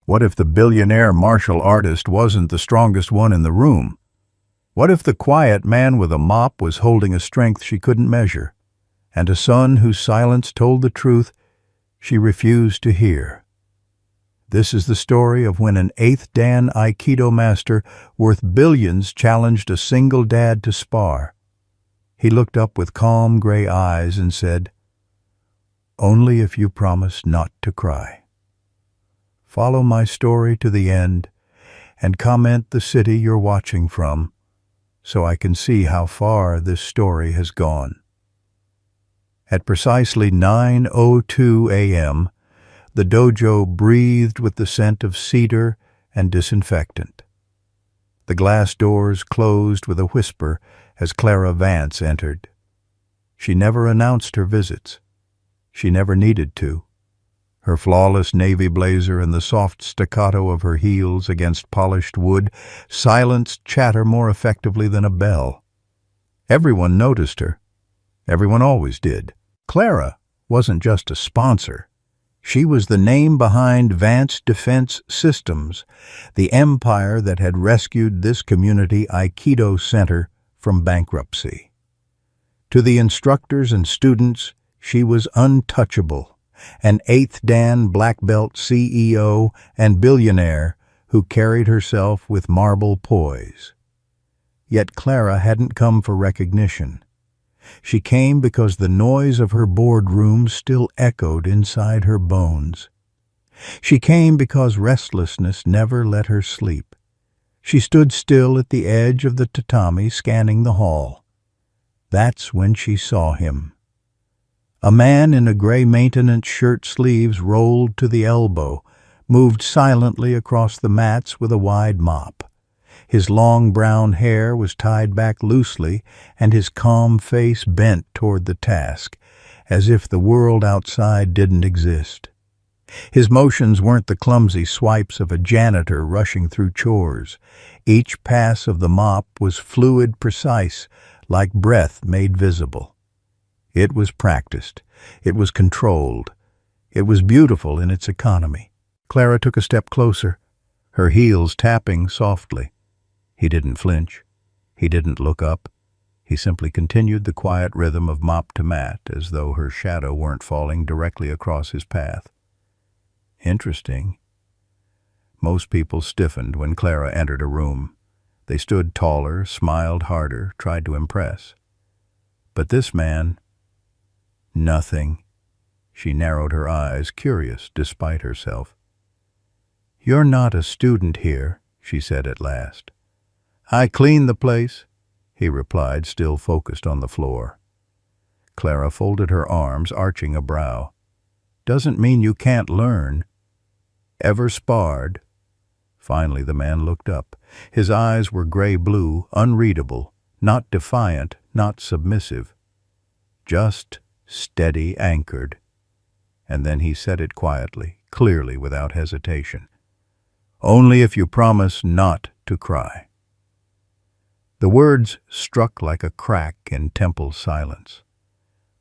What if the billionaire martial artist wasn't the strongest one in the room? What if the quiet man with a mop was holding a strength she couldn't measure, and a son whose silence told the truth she refused to hear? This is the story of when an 8th Dan Aikido master worth billions challenged a single dad to spar. He looked up with calm gray eyes and said, "Only if you promise not to cry. Follow my story to the end and comment the city you're watching from, so I can see how far this story has gone." At precisely 9:02 a.m., the dojo breathed with the scent of cedar and disinfectant. The glass doors closed with a whisper as Clara Vance entered. She never announced her visits. She never needed to. Her flawless navy blazer and the soft staccato of her heels against polished wood silenced chatter more effectively than a bell. Everyone noticed her. Everyone always did. Clara wasn't just a sponsor. She was the name behind Vance Defense Systems, the empire that had rescued this community Aikido center from bankruptcy. To the instructors and students, she was untouchable, an 8th Dan black belt CEO and billionaire who carried herself with marble poise. Yet Clara hadn't come for recognition. She came because the noise of her boardroom still echoed inside her bones. She came because restlessness never let her sleep. She stood still at the edge of the tatami, scanning the hall. That's when she saw him. A man in a gray maintenance shirt sleeves rolled to the elbow, moved silently across the mats with a wide mop. His long brown hair was tied back loosely, and his calm face bent toward the task, as if the world outside didn't exist. His motions weren't the clumsy swipes of a janitor rushing through chores. Each pass of the mop was fluid, precise, like breath made visible. It was practiced. It was controlled. It was beautiful in its economy. Clara took a step closer, her heels tapping softly. He didn't flinch. He didn't look up. He simply continued the quiet rhythm of mop to mat, as though her shadow weren't falling directly across his path. Interesting. Most people stiffened when Clara entered a room. They stood taller, smiled harder, tried to impress. But this man, nothing. She narrowed her eyes, curious despite herself. "You're not a student here," she said at last. "I clean the place," he replied, still focused on the floor. Clara folded her arms, arching a brow. "Doesn't mean you can't learn. Ever sparred?" Finally the man looked up. His eyes were gray-blue, unreadable, not defiant, not submissive. Just steady, anchored. And then he said it quietly, clearly, without hesitation. "Only if you promise not to cry." The words struck like a crack in temple silence.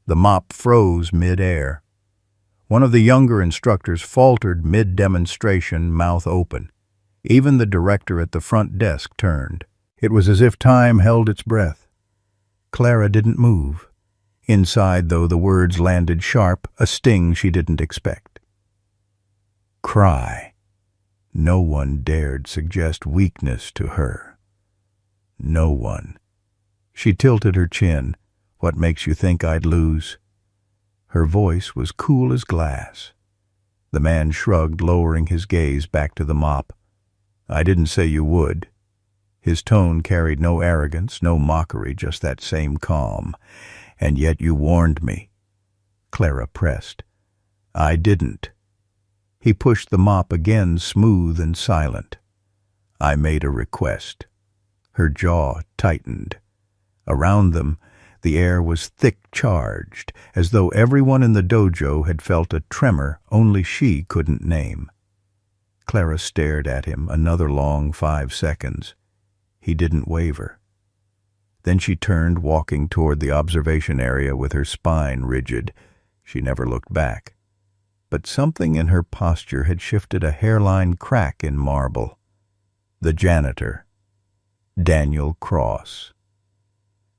The mop froze mid-air. One of the younger instructors faltered mid-demonstration, mouth open. Even the director at the front desk turned. It was as if time held its breath. Clara didn't move. Inside, though, the words landed sharp, a sting she didn't expect. Cry. No one dared suggest weakness to her. No one. She tilted her chin. "What makes you think I'd lose?" Her voice was cool as glass. The man shrugged, lowering his gaze back to the mop. "I didn't say you would." His tone carried no arrogance, no mockery, just that same calm. "And yet you warned me." Clara pressed. "I didn't." He pushed the mop again, smooth and silent. "I made a request." Her jaw tightened. Around them, the air was thick-charged, as though everyone in the dojo had felt a tremor only she couldn't name. Clara stared at him, another long 5 seconds. He didn't waver. Then she turned, walking toward the observation area with her spine rigid. She never looked back. but something in her posture had shifted a hairline crack in marble. The janitor, Daniel Cross.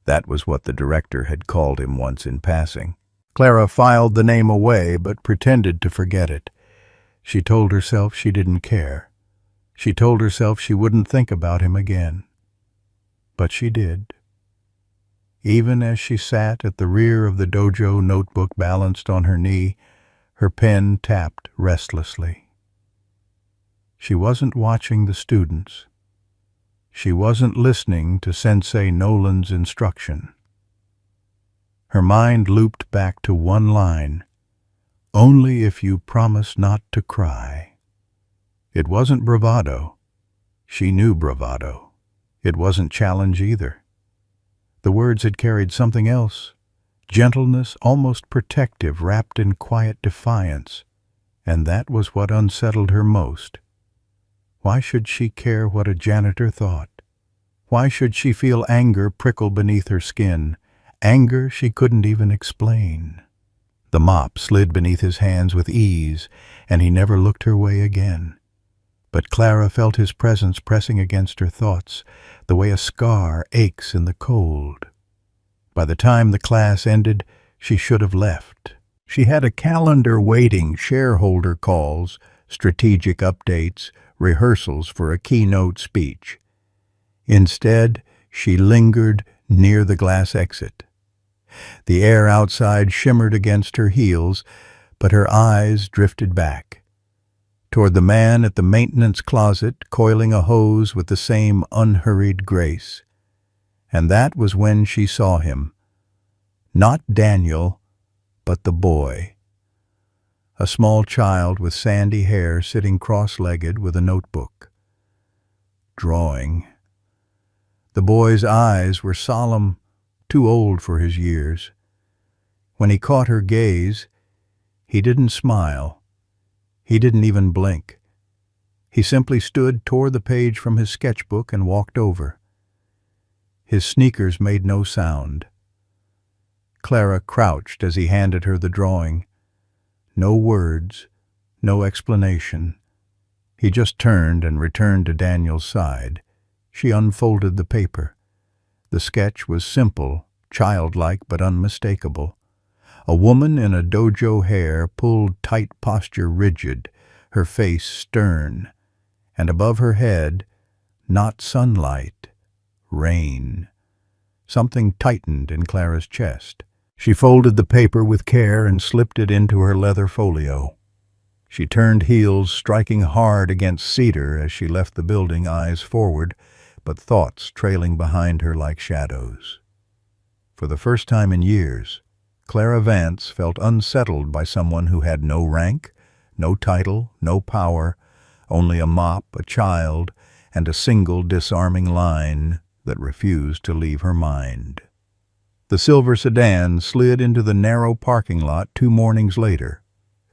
That was what the director had called him once in passing. Clara filed the name away, but pretended to forget it. She told herself she didn't care. She told herself she wouldn't think about him again. But she did. Even as she sat at the rear of the dojo, notebook balanced on her knee, her pen tapped restlessly. She wasn't watching the students. She wasn't listening to Sensei Nolan's instruction. Her mind looped back to one line, "Only if you promise not to cry." It wasn't bravado. She knew bravado. It wasn't challenge either. The words had carried something else, gentleness, almost protective, wrapped in quiet defiance, and that was what unsettled her most. Why should she care what a janitor thought? Why should she feel anger prickle beneath her skin, anger she couldn't even explain? The mop slid beneath his hands with ease, and he never looked her way again. But Clara felt his presence pressing against her thoughts, the way a scar aches in the cold. By the time the class ended, she should have left. She had a calendar waiting, shareholder calls, strategic updates, rehearsals for a keynote speech. Instead, she lingered near the glass exit. The air outside shimmered against her heels, but her eyes drifted back, toward the man at the maintenance closet coiling a hose with the same unhurried grace. And that was when she saw him. Not Daniel, but the boy. A small child with sandy hair sitting cross-legged with a notebook. Drawing. The boy's eyes were solemn, too old for his years. When he caught her gaze, he didn't smile. He didn't even blink. He simply stood, tore the page from his sketchbook, and walked over. His sneakers made no sound. Clara crouched as he handed her the drawing. No words, no explanation. He just turned and returned to Daniel's side. She unfolded the paper. The sketch was simple, childlike but unmistakable. A woman in a dojo hair, pulled tight posture rigid, her face stern, and above her head, not sunlight, rain. Something tightened in Clara's chest. She folded the paper with care and slipped it into her leather folio. She turned heels, striking hard against cedar as she left the building, eyes forward, but thoughts trailing behind her like shadows. For the first time in years, Clara Vance felt unsettled by someone who had no rank, no title, no power, only a mop, a child, and a single disarming line that refused to leave her mind. The silver sedan slid into the narrow parking lot 2 mornings later.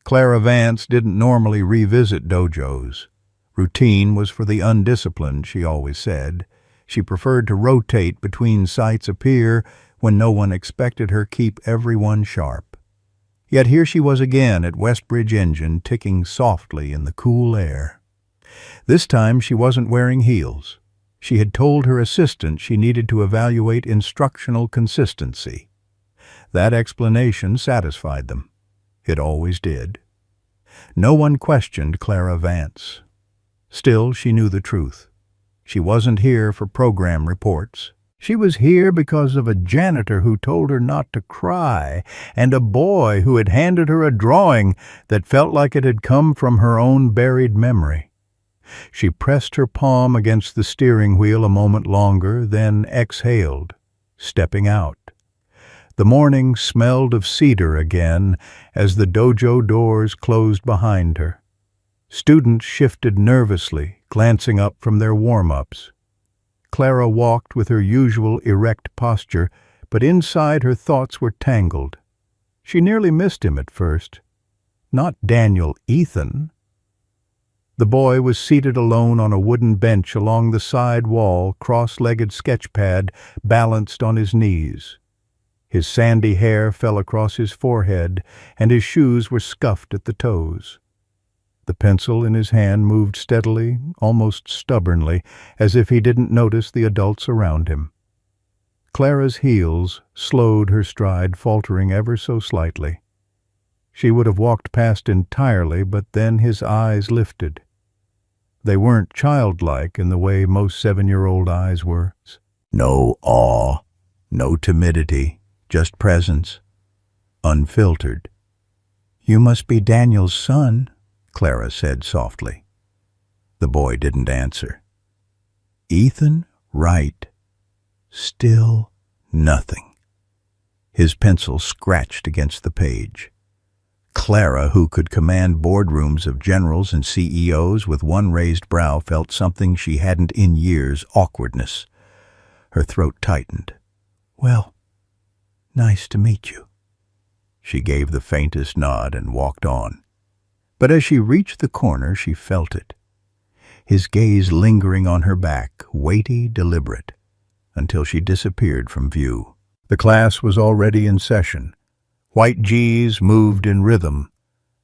Clara Vance didn't normally revisit dojos. Routine was for the undisciplined, she always said. She preferred to rotate between sites, appear when no one expected her, keep everyone sharp. Yet here she was again at Westbridge Engine, ticking softly in the cool air. This time she wasn't wearing heels. She had told her assistant she needed to evaluate instructional consistency. That explanation satisfied them. It always did. No one questioned Clara Vance. Still, she knew the truth. She wasn't here for program reports. She was here because of a janitor who told her not to cry, and a boy who had handed her a drawing that felt like it had come from her own buried memory. She pressed her palm against the steering wheel a moment longer, then exhaled, stepping out. The morning smelled of cedar again as the dojo doors closed behind her. Students shifted nervously, glancing up from their warm-ups. Clara walked with her usual erect posture, but inside her thoughts were tangled. She nearly missed him at first. Not Daniel Ethan. The boy was seated alone on a wooden bench along the side wall, cross-legged sketch pad balanced on his knees. His sandy hair fell across his forehead, and his shoes were scuffed at the toes. The pencil in his hand moved steadily, almost stubbornly, as if he didn't notice the adults around him. Clara's heels slowed her stride, faltering ever so slightly. She would have walked past entirely, but then his eyes lifted. They weren't childlike in the way most 7-year-old eyes were. No awe, no timidity, just presence, unfiltered. "You must be Daniel's son," Clara said softly. The boy didn't answer. Ethan, right. Still nothing. His pencil scratched against the page. Clara, who could command boardrooms of generals and CEOs with one raised brow, felt something she hadn't in years: awkwardness. Her throat tightened. "Well, nice to meet you." She gave the faintest nod and walked on. But as she reached the corner, she felt it. His gaze lingering on her back, weighty, deliberate, until she disappeared from view. The class was already in session. White G's moved in rhythm,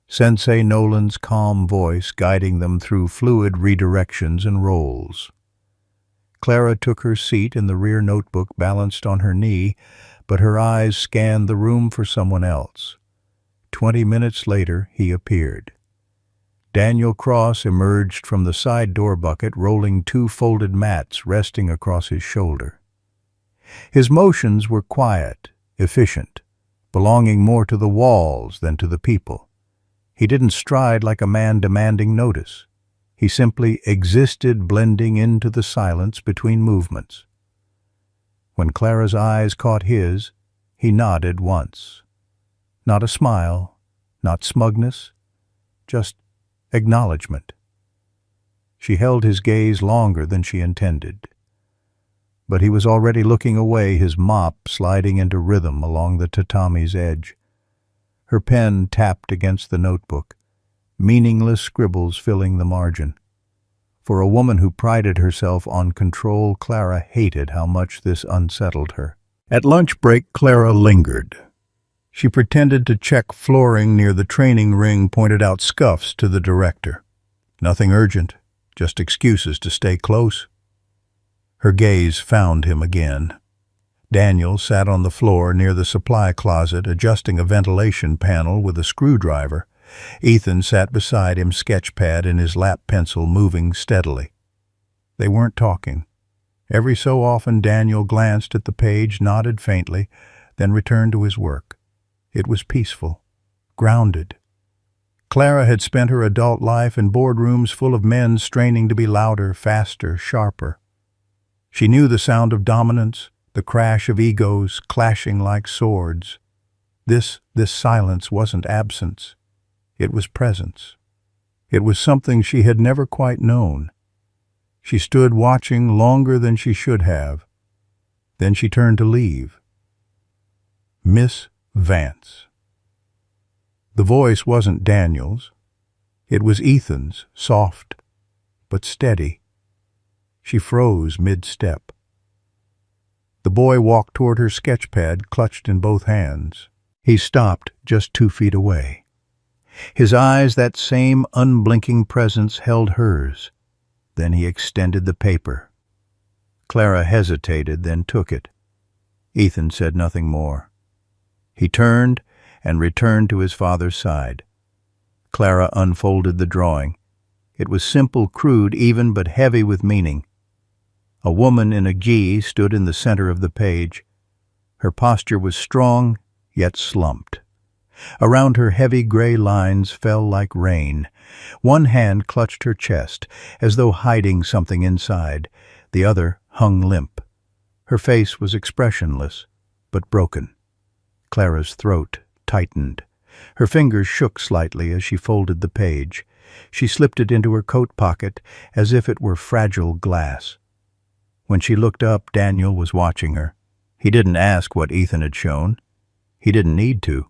Sensei Nolan's calm voice guiding them through fluid redirections and rolls. Clara took her seat in the rear notebook balanced on her knee, but her eyes scanned the room for someone else. 20 minutes later, he appeared. Daniel Cross emerged from the side door bucket, rolling 2 folded mats resting across his shoulder. His motions were quiet, efficient, belonging more to the walls than to the people. He didn't stride like a man demanding notice. He simply existed, blending into the silence between movements. When Clara's eyes caught his, he nodded once. Not a smile, not smugness, just acknowledgement. She held his gaze longer than she intended. But he was already looking away, his mop sliding into rhythm along the tatami's edge. Her pen tapped against the notebook, meaningless scribbles filling the margin. For a woman who prided herself on control, Clara hated how much this unsettled her. At lunch break, Clara lingered. She pretended to check flooring near the training ring, pointed out scuffs to the director. Nothing urgent, just excuses to stay close. Her gaze found him again. Daniel sat on the floor near the supply closet, adjusting a ventilation panel with a screwdriver. Ethan sat beside him, sketchpad in his lap, pencil moving steadily. They weren't talking. Every so often Daniel glanced at the page, nodded faintly, then returned to his work. It was peaceful, grounded. Clara had spent her adult life in boardrooms full of men straining to be louder, faster, sharper. She knew the sound of dominance, the crash of egos clashing like swords. This silence wasn't absence. It was presence. It was something she had never quite known. She stood watching longer than she should have. Then she turned to leave. "Miss Vance." The voice wasn't Daniel's. It was Ethan's, soft but steady. She froze mid-step. The boy walked toward her sketchpad, clutched in both hands. He stopped just 2 feet away. His eyes, that same unblinking presence, held hers. Then he extended the paper. Clara hesitated, then took it. Ethan said nothing more. He turned and returned to his father's side. Clara unfolded the drawing. It was simple, crude even, but heavy with meaning. A woman in a gi stood in the center of the page. Her posture was strong, yet slumped. Around her, heavy gray lines fell like rain. One hand clutched her chest, as though hiding something inside. The other hung limp. Her face was expressionless, but broken. Clara's throat tightened. Her fingers shook slightly as she folded the page. She slipped it into her coat pocket as if it were fragile glass. When she looked up, Daniel was watching her. He didn't ask what Ethan had shown. He didn't need to.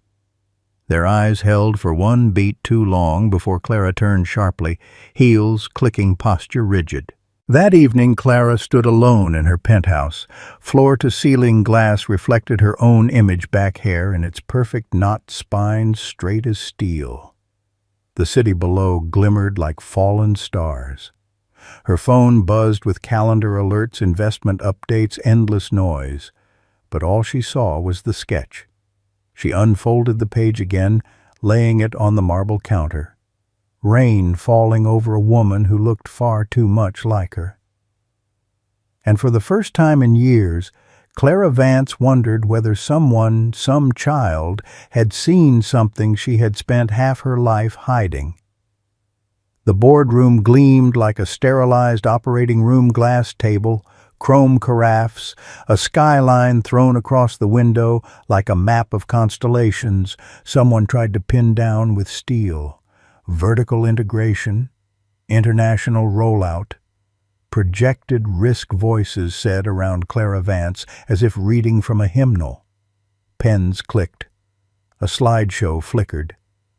Their eyes held for one beat too long before Clara turned sharply, heels clicking, posture rigid. That evening, Clara stood alone in her penthouse. Floor-to-ceiling glass reflected her own image back hair in its perfect knot spine, straight as steel. The city below glimmered like fallen stars. Her phone buzzed with calendar alerts, investment updates, endless noise. But all she saw was the sketch. She unfolded the page again, laying it on the marble counter. Rain falling over a woman who looked far too much like her. And for the first time in years, Clara Vance wondered whether someone, some child, had seen something she had spent half her life hiding. The boardroom gleamed like a sterilized operating room glass table, chrome carafes, a skyline thrown across the window like a map of constellations someone tried to pin down with steel. Vertical integration, international rollout. Projected risk voices said around Clara Vance as if reading from a hymnal. Pens clicked. A slideshow flickered.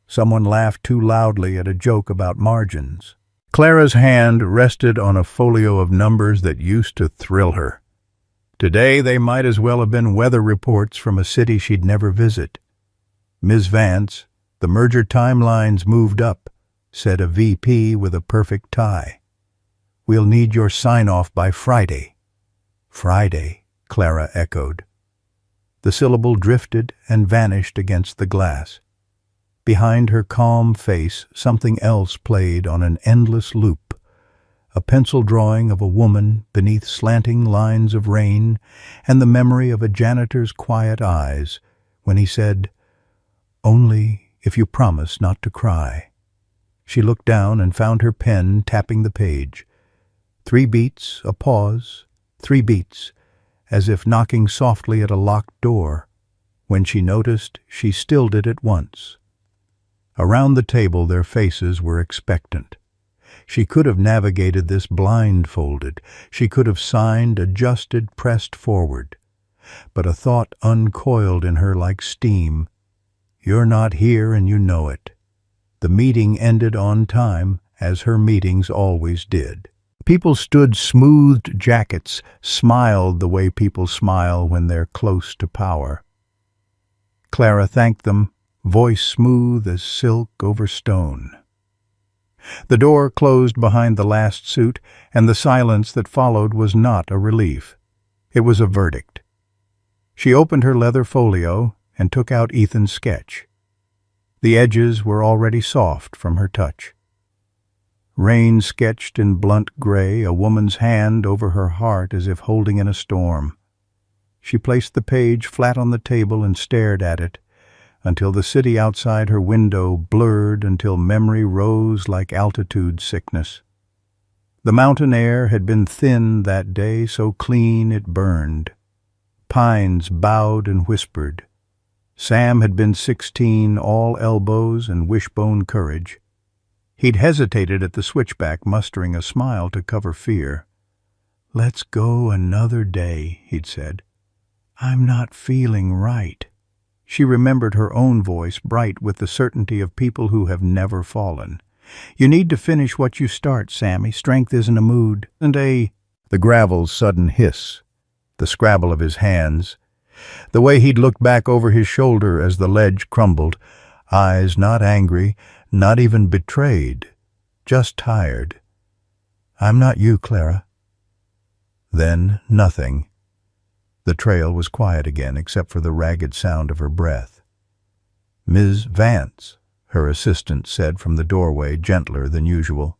Someone laughed too loudly at a joke about margins. Clara's hand rested on a folio of numbers that used to thrill her. Today they might as well have been weather reports from a city she'd never visit. Ms. Vance, the merger timelines moved up, said a VP with a perfect tie. We'll need your sign-off by Friday. Friday, Clara echoed. The syllable drifted and vanished against the glass. Behind her calm face, something else played on an endless loop. A pencil drawing of a woman beneath slanting lines of rain, and the memory of a janitor's quiet eyes when he said, "Only if you promise not to cry." She looked down and found her pen tapping the page. 3 beats, a pause, 3 beats, as if knocking softly at a locked door. When she noticed, she stilled it at once. Around the table their faces were expectant. She could have navigated this blindfolded. She could have signed, adjusted, pressed forward. But a thought uncoiled in her like steam. You're not here and you know it. The meeting ended on time, as her meetings always did. People stood smoothed jackets, smiled the way people smile when they're close to power. Clara thanked them, voice smooth as silk over stone. The door closed behind the last suit, and the silence that followed was not a relief. It was a verdict. She opened her leather folio and took out Ethan's sketch. The edges were already soft from her touch. Rain sketched in blunt gray, a woman's hand over her heart as if holding in a storm. She placed the page flat on the table and stared at it, until the city outside her window blurred, until memory rose like altitude sickness. The mountain air had been thin that day, so clean it burned. Pines bowed and whispered. Sam had been 16, all elbows and wishbone courage. He'd hesitated at the switchback, mustering a smile to cover fear. "Let's go another day," he'd said. "I'm not feeling right." She remembered her own voice, bright with the certainty of people who have never fallen. "You need to finish what you start, Sammy. Strength isn't a mood." The gravel's sudden hiss, the scrabble of his hands, the way he'd looked back over his shoulder as the ledge crumbled, eyes not angry, not even betrayed, just tired. "I'm not you, Clara." Then nothing. The trail was quiet again, except for the ragged sound of her breath. "Ms. Vance," her assistant said from the doorway, gentler than usual.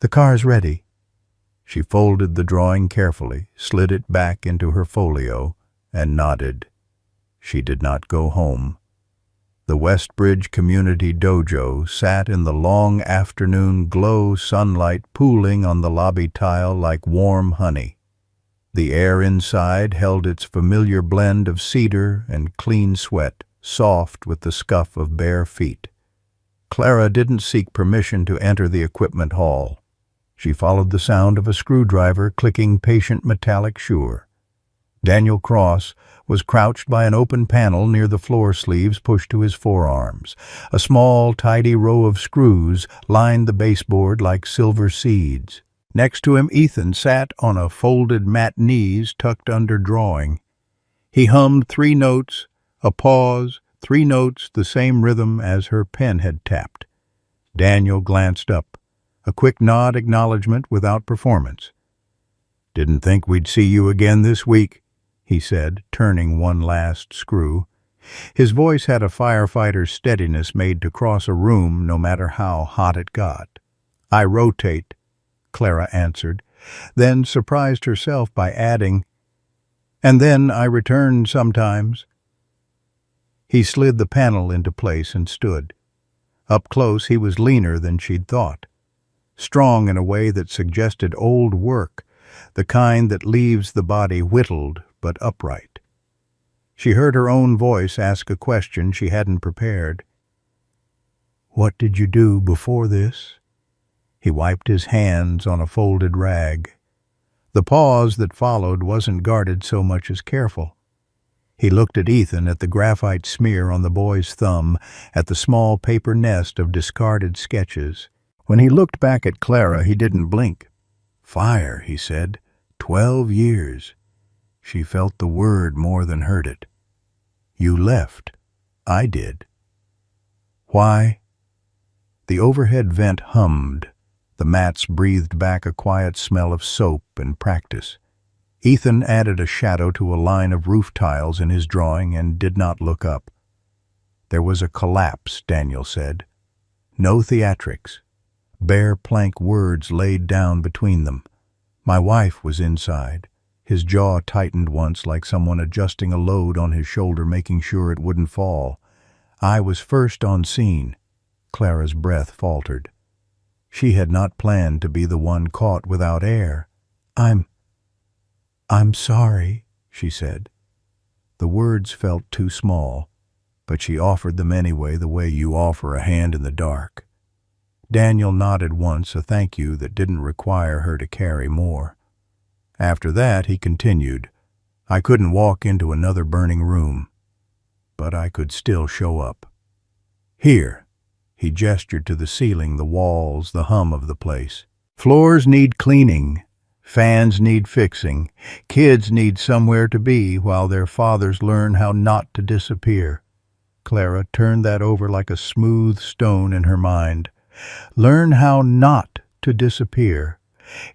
"The car's ready." She folded the drawing carefully, slid it back into her folio, and nodded. She did not go home. The Westbridge Community Dojo sat in the long afternoon glow sunlight pooling on the lobby tile like warm honey. The air inside held its familiar blend of cedar and clean sweat, soft with the scuff of bare feet. Clara didn't seek permission to enter the equipment hall. She followed the sound of a screwdriver clicking patient metallic sure. Daniel Cross was crouched by an open panel near the floor sleeves pushed to his forearms. A small, tidy row of screws lined the baseboard like silver seeds. Next to him, Ethan sat on a folded mat knees tucked under drawing. He hummed 3 notes, a pause, 3 notes, the same rhythm as her pen had tapped. Daniel glanced up, a quick nod acknowledgment without performance. "Didn't think we'd see you again this week," he said, turning one last screw. His voice had a firefighter's steadiness made to cross a room no matter how hot it got. "I rotate," Clara answered, then surprised herself by adding, "And then I return sometimes." He slid the panel into place and stood. Up close, he was leaner than she'd thought. Strong in a way that suggested old work, the kind that leaves the body whittled but upright. She heard her own voice ask a question she hadn't prepared. "What did you do before this?" He wiped his hands on a folded rag. The pause that followed wasn't guarded so much as careful. He looked at Ethan, at the graphite smear on the boy's thumb, at the small paper nest of discarded sketches. When he looked back at Clara, he didn't blink. "Fire," he said. 12 years. She felt the word more than heard it. "You left." "I did." "Why?" The overhead vent hummed. The mats breathed back a quiet smell of soap and practice. Ethan added a shadow to a line of roof tiles in his drawing and did not look up. "There was a collapse," Daniel said. "No theatrics. Bare plank words laid down between them. My wife was inside." His jaw tightened once, like someone adjusting a load on his shoulder, making sure it wouldn't fall. "I was first on scene." Clara's breath faltered. She had not planned to be the one caught without air. I'm sorry," she said. The words felt too small, but she offered them anyway, the way you offer a hand in the dark. Daniel nodded once, a thank you that didn't require her to carry more. After that, he continued, "I couldn't walk into another burning room, but I could still show up. Here." He gestured to the ceiling, the walls, the hum of the place. "Floors need cleaning. Fans need fixing. Kids need somewhere to be while their fathers learn how not to disappear." Clara turned that over like a smooth stone in her mind. Learn how not to disappear.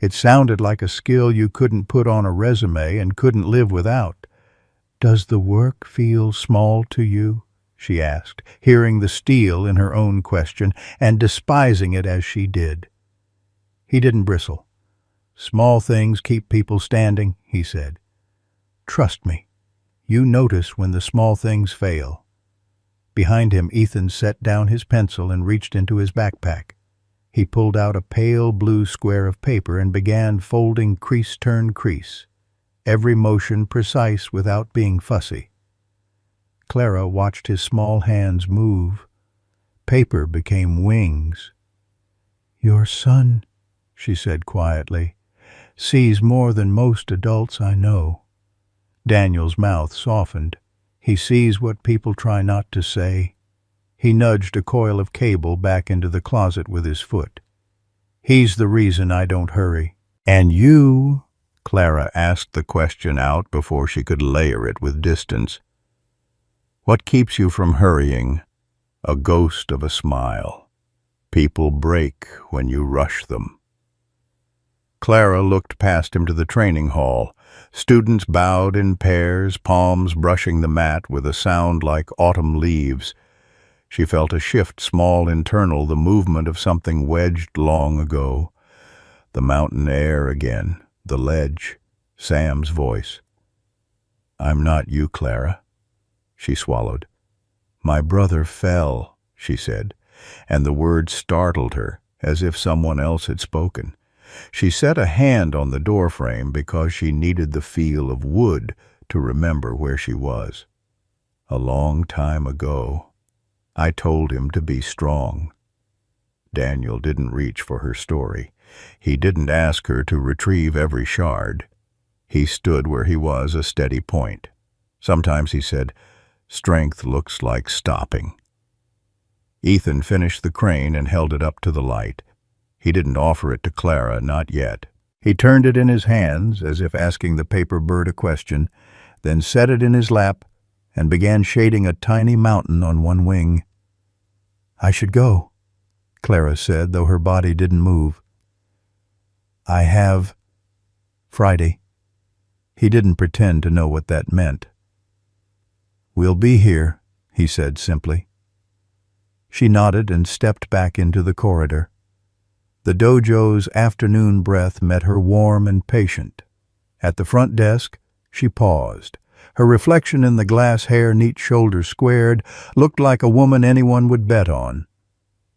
It sounded like a skill you couldn't put on a resume and couldn't live without. "Does the work feel small to you?" she asked, hearing the steel in her own question and despising it as she did. He didn't bristle. "Small things keep people standing," he said. "Trust me. You notice when the small things fail." Behind him, Ethan set down his pencil and reached into his backpack. He pulled out a pale blue square of paper and began folding crease-turn-crease, every motion precise without being fussy. Clara watched his small hands move. Paper became wings. "Your son," she said quietly, "sees more than most adults I know." Daniel's mouth softened. "He sees what people try not to say." He nudged a coil of cable back into the closet with his foot. "He's the reason I don't hurry." "And you?" Clara asked the question out before she could layer it with distance. "What keeps you from hurrying?" A ghost of a smile. "People break when you rush them." Clara looked past him to the training hall. Students bowed in pairs, palms brushing the mat with a sound like autumn leaves. She felt a shift, small, internal, the movement of something wedged long ago. The mountain air again, the ledge, Sam's voice. "I'm not you, Clara." She swallowed. "My brother fell," she said, and the words startled her, as if someone else had spoken. She set a hand on the doorframe because she needed the feel of wood to remember where she was. "A long time ago. I told him to be strong." Daniel didn't reach for her story. He didn't ask her to retrieve every shard. He stood where he was, a steady point. Sometimes he said, "Strength looks like stopping." Ethan finished the crane and held it up to the light. He didn't offer it to Clara, not yet, He turned it in his hands, as if asking the paper bird a question, then set it in his lap and began shading a tiny mountain on one wing. "I should go," Clara said, though her body didn't move. "I have Friday." He didn't pretend to know what that meant. "We'll be here," he said simply. She nodded and stepped back into the corridor. The dojo's afternoon breath met her warm and patient. At the front desk, she paused. Her reflection in the glass hair, neat shoulders squared, looked like a woman anyone would bet on.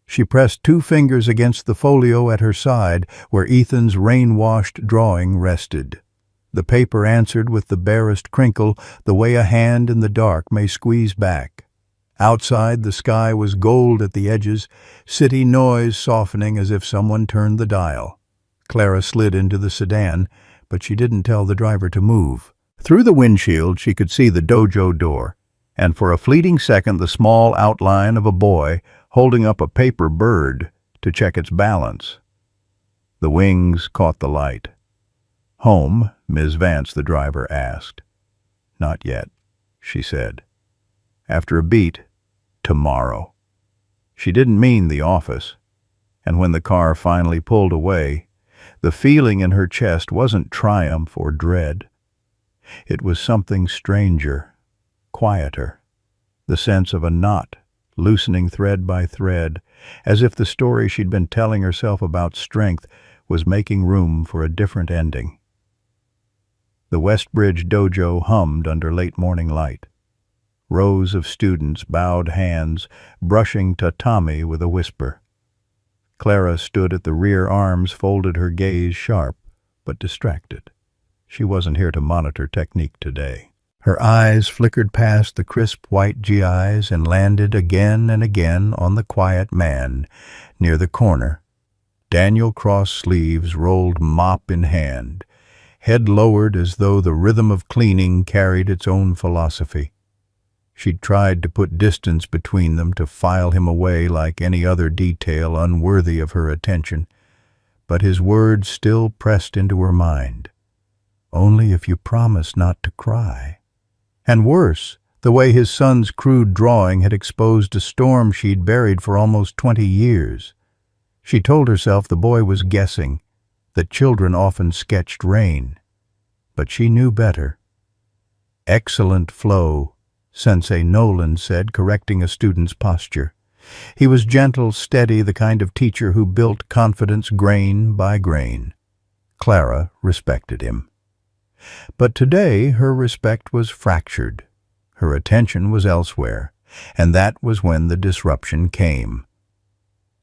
She pressed 2 fingers against the folio at her side, where Ethan's rain-washed drawing rested. The paper answered with the barest crinkle, the way a hand in the dark may squeeze back. Outside, the sky was gold at the edges, city noise softening as if someone turned the dial. Clara slid into the sedan, but she didn't tell the driver to move. Through the windshield, she could see the dojo door, and for a fleeting second the small outline of a boy holding up a paper bird to check its balance. The wings caught the light. "Home?" Ms. Vance, the driver, asked. "Not yet," she said. After a beat, "Tomorrow." She didn't mean the office, and when the car finally pulled away, the feeling in her chest wasn't triumph or dread. It was something stranger, quieter, the sense of a knot loosening thread by thread, as if the story she'd been telling herself about strength was making room for a different ending. The Westbridge dojo hummed under late morning light. Rows of students, bowed hands, brushing tatami with a whisper. Clara stood at the rear, arms folded, her gaze sharp but distracted. She wasn't here to monitor technique today. Her eyes flickered past the crisp white GIs and landed again and again on the quiet man near the corner. Daniel crossed sleeves, rolled mop in hand, head lowered as though the rhythm of cleaning carried its own philosophy. She'd tried to put distance between them, to file him away like any other detail unworthy of her attention, but his words still pressed into her mind. "Only if you promise not to cry." And worse, the way his son's crude drawing had exposed a storm she'd buried for almost 20 years. She told herself the boy was guessing, that children often sketched rain. But she knew better. "Excellent flow," Sensei Nolan said, correcting a student's posture. He was gentle, steady, the kind of teacher who built confidence grain by grain. Clara respected him. But today her respect was fractured. Her attention was elsewhere, and that was when the disruption came.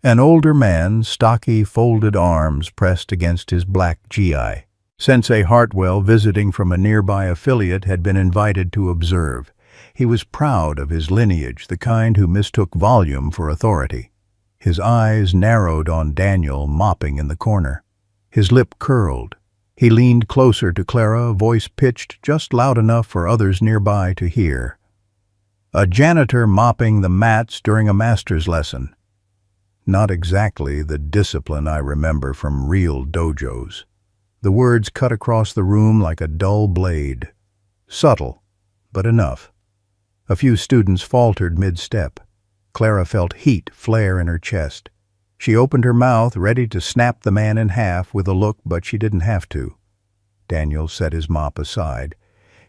An older man, stocky, folded arms pressed against his black GI. Sensei Hartwell, visiting from a nearby affiliate, had been invited to observe. He was proud of his lineage, the kind who mistook volume for authority. His eyes narrowed on Daniel, mopping in the corner. His lip curled. He leaned closer to Clara, voice pitched just loud enough for others nearby to hear. "A janitor mopping the mats during a master's lesson. Not exactly the discipline I remember from real dojos." The words cut across the room like a dull blade. Subtle, but enough. A few students faltered mid-step. Clara felt heat flare in her chest. She opened her mouth, ready to snap the man in half with a look, but she didn't have to. Daniel set his mop aside.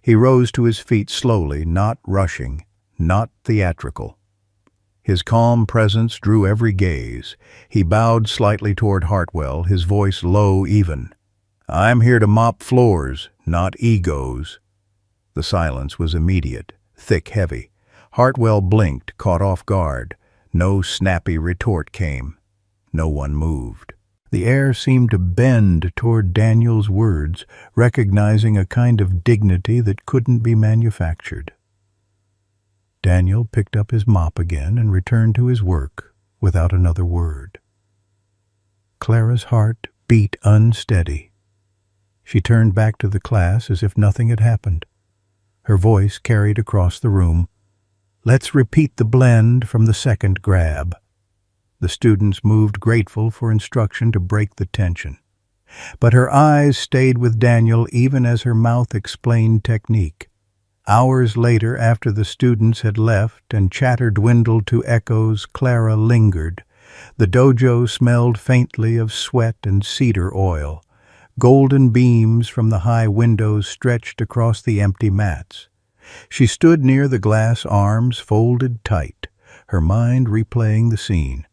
He rose to his feet slowly, not rushing, not theatrical. His calm presence drew every gaze. He bowed slightly toward Hartwell, his voice low, even. "I'm here to mop floors, not egos." The silence was immediate, thick, heavy. Hartwell blinked, caught off guard. No snappy retort came. No one moved. The air seemed to bend toward Daniel's words, recognizing a kind of dignity that couldn't be manufactured. Daniel picked up his mop again and returned to his work without another word. Clara's heart beat unsteady. She turned back to the class as if nothing had happened. Her voice carried across the room. "Let's repeat the blend from the second grab." The students moved, grateful for instruction to break the tension. But her eyes stayed with Daniel even as her mouth explained technique. Hours later, after the students had left and chatter dwindled to echoes, Clara lingered. The dojo smelled faintly of sweat and cedar oil. Golden beams from the high windows stretched across the empty mats. She stood near the glass arms folded tight, her mind replaying the scene.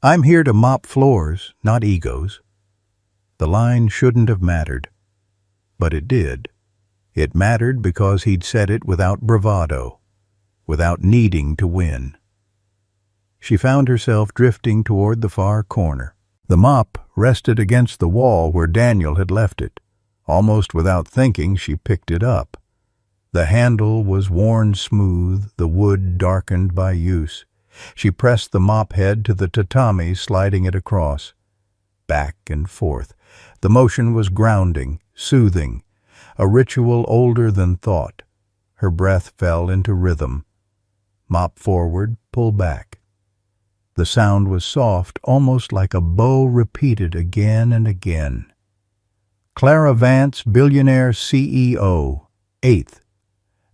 "I'm here to mop floors, not egos." The line shouldn't have mattered, but it did. It mattered because he'd said it without bravado, without needing to win. She found herself drifting toward the far corner. The mop rested against the wall where Daniel had left it. Almost without thinking, she picked it up. The handle was worn smooth, the wood darkened by use. She pressed the mop head to the tatami, sliding it across. Back and forth. The motion was grounding, soothing, a ritual older than thought. Her breath fell into rhythm. Mop forward, pull back. The sound was soft, almost like a bow repeated again and again. Clara Vance, Billionaire CEO, 8th.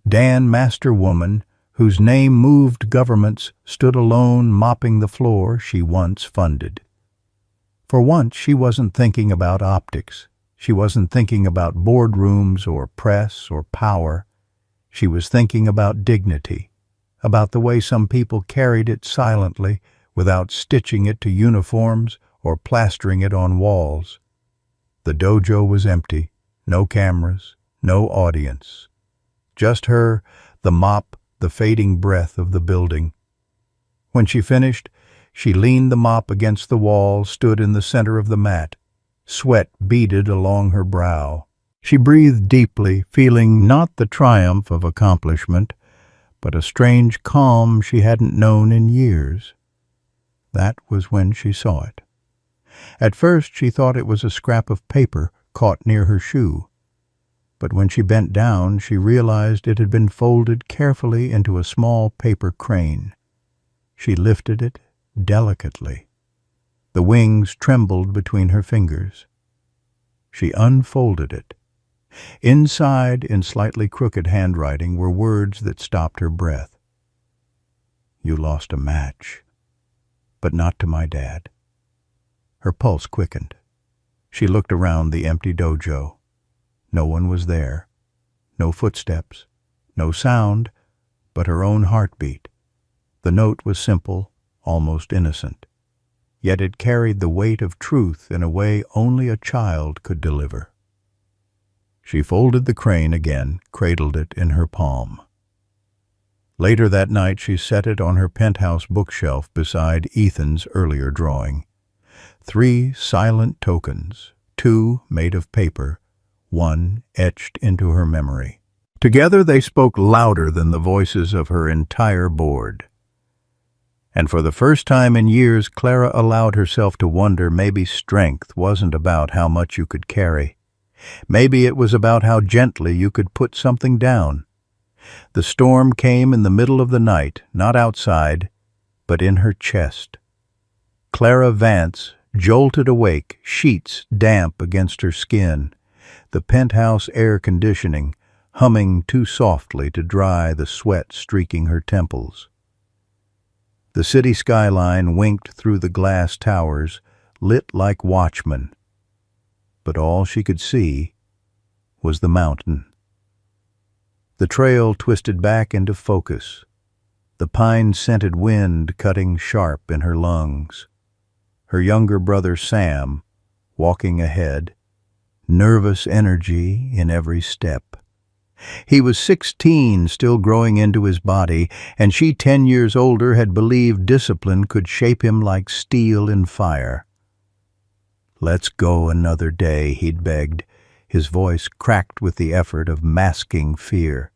Dan, Masterwoman, whose name moved governments, stood alone mopping the floor she once funded. For once, she wasn't thinking about optics. She wasn't thinking about boardrooms or press or power. She was thinking about dignity, about the way some people carried it silently without stitching it to uniforms or plastering it on walls. The dojo was empty, no cameras, no audience. Just her, the mop, the fading breath of the building. When she finished, she leaned the mop against the wall, stood in the center of the mat. Sweat beaded along her brow. She breathed deeply, feeling not the triumph of accomplishment, but a strange calm she hadn't known in years. That was when she saw it. At first she thought it was a scrap of paper caught near her shoe. But when she bent down, she realized it had been folded carefully into a small paper crane. She lifted it delicately. The wings trembled between her fingers. She unfolded it. Inside, in slightly crooked handwriting, were words that stopped her breath. "You lost a match, but not to my dad." Her pulse quickened. She looked around the empty dojo. No one was there. No footsteps. No sound, but her own heartbeat. The note was simple, almost innocent. Yet it carried the weight of truth in a way only a child could deliver. She folded the crane again, cradled it in her palm. Later that night she set it on her penthouse bookshelf beside Ethan's earlier drawing. 3 silent tokens, 2 made of paper, 1 etched into her memory. Together they spoke louder than the voices of her entire board. And for the first time in years, Clara allowed herself to wonder maybe strength wasn't about how much you could carry. Maybe it was about how gently you could put something down. The storm came in the middle of the night, not outside, but in her chest. Clara Vance jolted awake, sheets damp against her skin, the penthouse air conditioning humming too softly to dry the sweat streaking her temples. The city skyline winked through the glass towers, lit like watchmen. But all she could see was the mountain. The trail twisted back into focus, the pine-scented wind cutting sharp in her lungs. Her younger brother Sam, walking ahead, nervous energy in every step. He was 16, still growing into his body, and she 10 years older had believed discipline could shape him like steel in fire. "Let's go another day," he'd begged, his voice cracked with the effort of masking fear.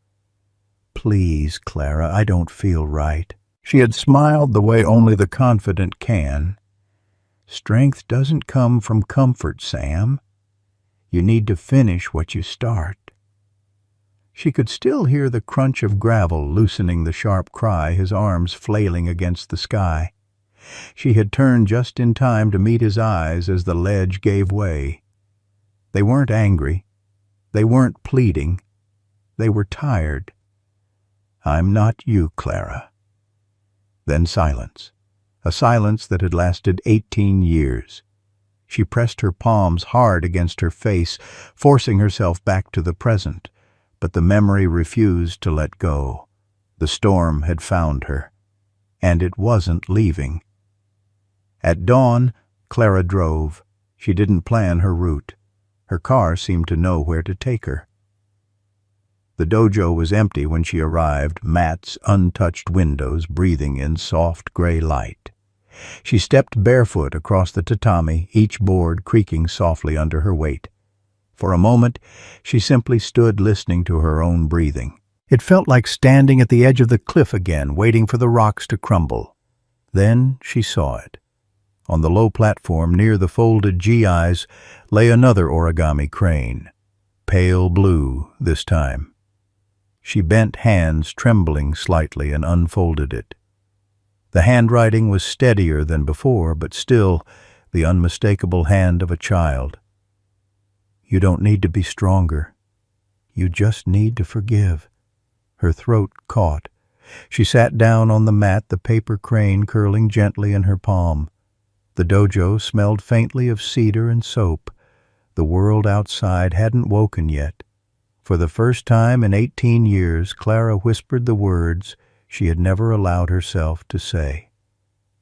"Please, Clara, I don't feel right." She had smiled the way only the confident can. "Strength doesn't come from comfort, Sam. You need to finish what you start." She could still hear the crunch of gravel loosening the sharp cry, his arms flailing against the sky. She had turned just in time to meet his eyes as the ledge gave way. They weren't angry. They weren't pleading. They were tired. "I'm not you, Clara." Then silence. A silence that had lasted 18 years. She pressed her palms hard against her face, forcing herself back to the present, but the memory refused to let go. The storm had found her, and it wasn't leaving. At dawn, Clara drove. She didn't plan her route. Her car seemed to know where to take her. The dojo was empty when she arrived, mats, untouched windows breathing in soft gray light. She stepped barefoot across the tatami, each board creaking softly under her weight. For a moment, she simply stood listening to her own breathing. It felt like standing at the edge of the cliff again, waiting for the rocks to crumble. Then she saw it. On the low platform near the folded GIs lay another origami crane, pale blue this time. She bent hands, trembling slightly, and unfolded it. The handwriting was steadier than before, but still the unmistakable hand of a child. "You don't need to be stronger. You just need to forgive." Her throat caught. She sat down on the mat, the paper crane curling gently in her palm. The dojo smelled faintly of cedar and soap. The world outside hadn't woken yet. For the first time in 18 years, Clara whispered the words she had never allowed herself to say.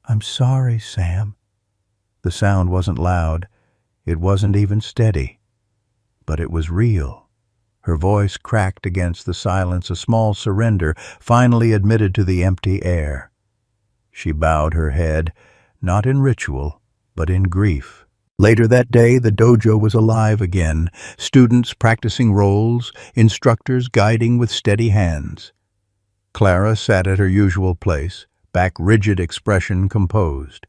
"I'm sorry, Sam." The sound wasn't loud. It wasn't even steady. But it was real. Her voice cracked against the silence, a small surrender finally admitted to the empty air. She bowed her head, not in ritual, but in grief. Later that day, the dojo was alive again, students practicing roles, instructors guiding with steady hands. Clara sat at her usual place, back rigid expression composed.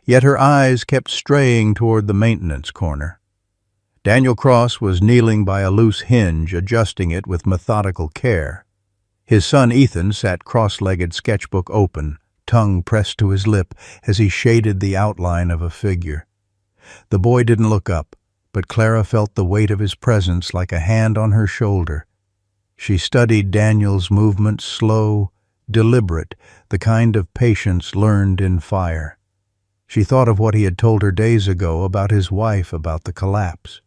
Yet her eyes kept straying toward the maintenance corner. Daniel Cross was kneeling by a loose hinge, adjusting it with methodical care. His son Ethan sat cross-legged, sketchbook open, tongue pressed to his lip as he shaded the outline of a figure. The boy didn't look up, but Clara felt the weight of his presence like a hand on her shoulder. She studied Daniel's movements, slow, deliberate, the kind of patience learned in fire. She thought of what he had told her days ago about his wife, about the collapse.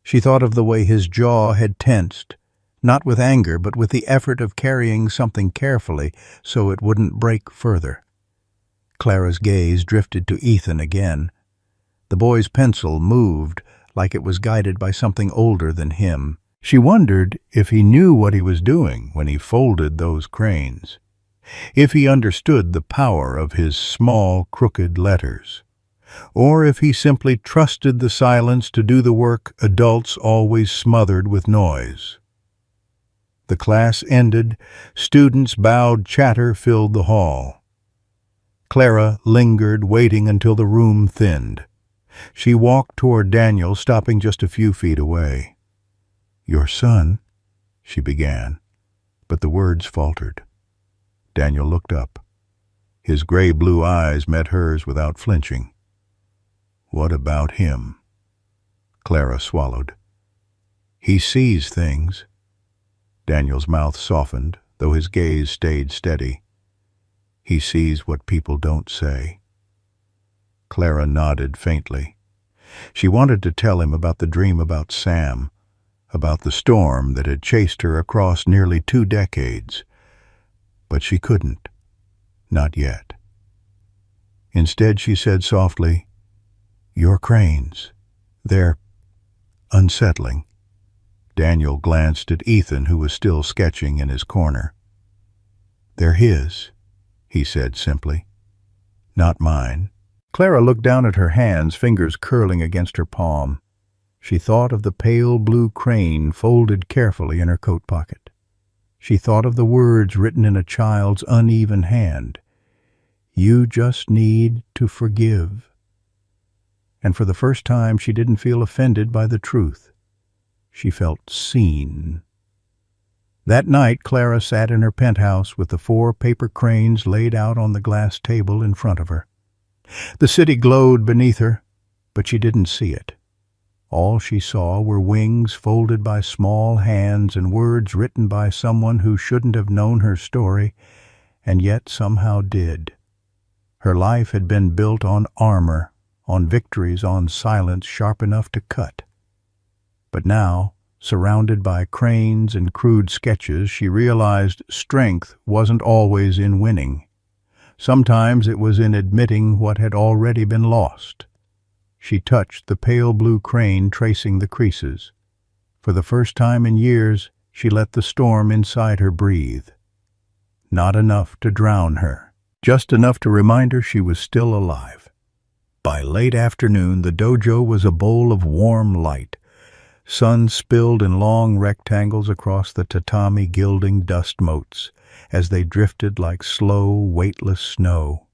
She thought of the way his jaw had tensed, not with anger, but with the effort of carrying something carefully so it wouldn't break further. Clara's gaze drifted to Ethan again. The boy's pencil moved like it was guided by something older than him. She wondered if he knew what he was doing when he folded those cranes, if he understood the power of his small, crooked letters, or if he simply trusted the silence to do the work adults always smothered with noise. The class ended. Students bowed. Chatter filled the hall. Clara lingered, waiting until the room thinned. She walked toward Daniel, stopping just a few feet away. "Your son," she began, but the words faltered. Daniel looked up. His gray-blue eyes met hers without flinching. "What about him?" Clara swallowed. "He sees things." Daniel's mouth softened, though his gaze stayed steady. "He sees what people don't say." Clara nodded faintly. She wanted to tell him about the dream about Sam, about the storm that had chased her across nearly 2 decades. But she couldn't. Not yet. Instead, she said softly, "Your cranes. They're unsettling." Daniel glanced at Ethan, who was still sketching in his corner. "They're his," he said simply. "Not mine." Clara looked down at her hands, fingers curling against her palm. She thought of the pale blue crane folded carefully in her coat pocket. She thought of the words written in a child's uneven hand. "You just need to forgive." And for the first time, she didn't feel offended by the truth. She felt seen. That night, Clara sat in her penthouse with the 4 paper cranes laid out on the glass table in front of her. The city glowed beneath her, but she didn't see it. All she saw were wings folded by small hands and words written by someone who shouldn't have known her story, and yet somehow did. Her life had been built on armor, on victories, on silence sharp enough to cut. But now, surrounded by cranes and crude sketches, she realized strength wasn't always in winning. Sometimes it was in admitting what had already been lost. She touched the pale blue crane tracing the creases. For the first time in years, she let the storm inside her breathe. Not enough to drown her, just enough to remind her she was still alive. By late afternoon, the dojo was a bowl of warm light. Sun spilled in long rectangles across the tatami, gilding dust motes as they drifted like slow, weightless snow.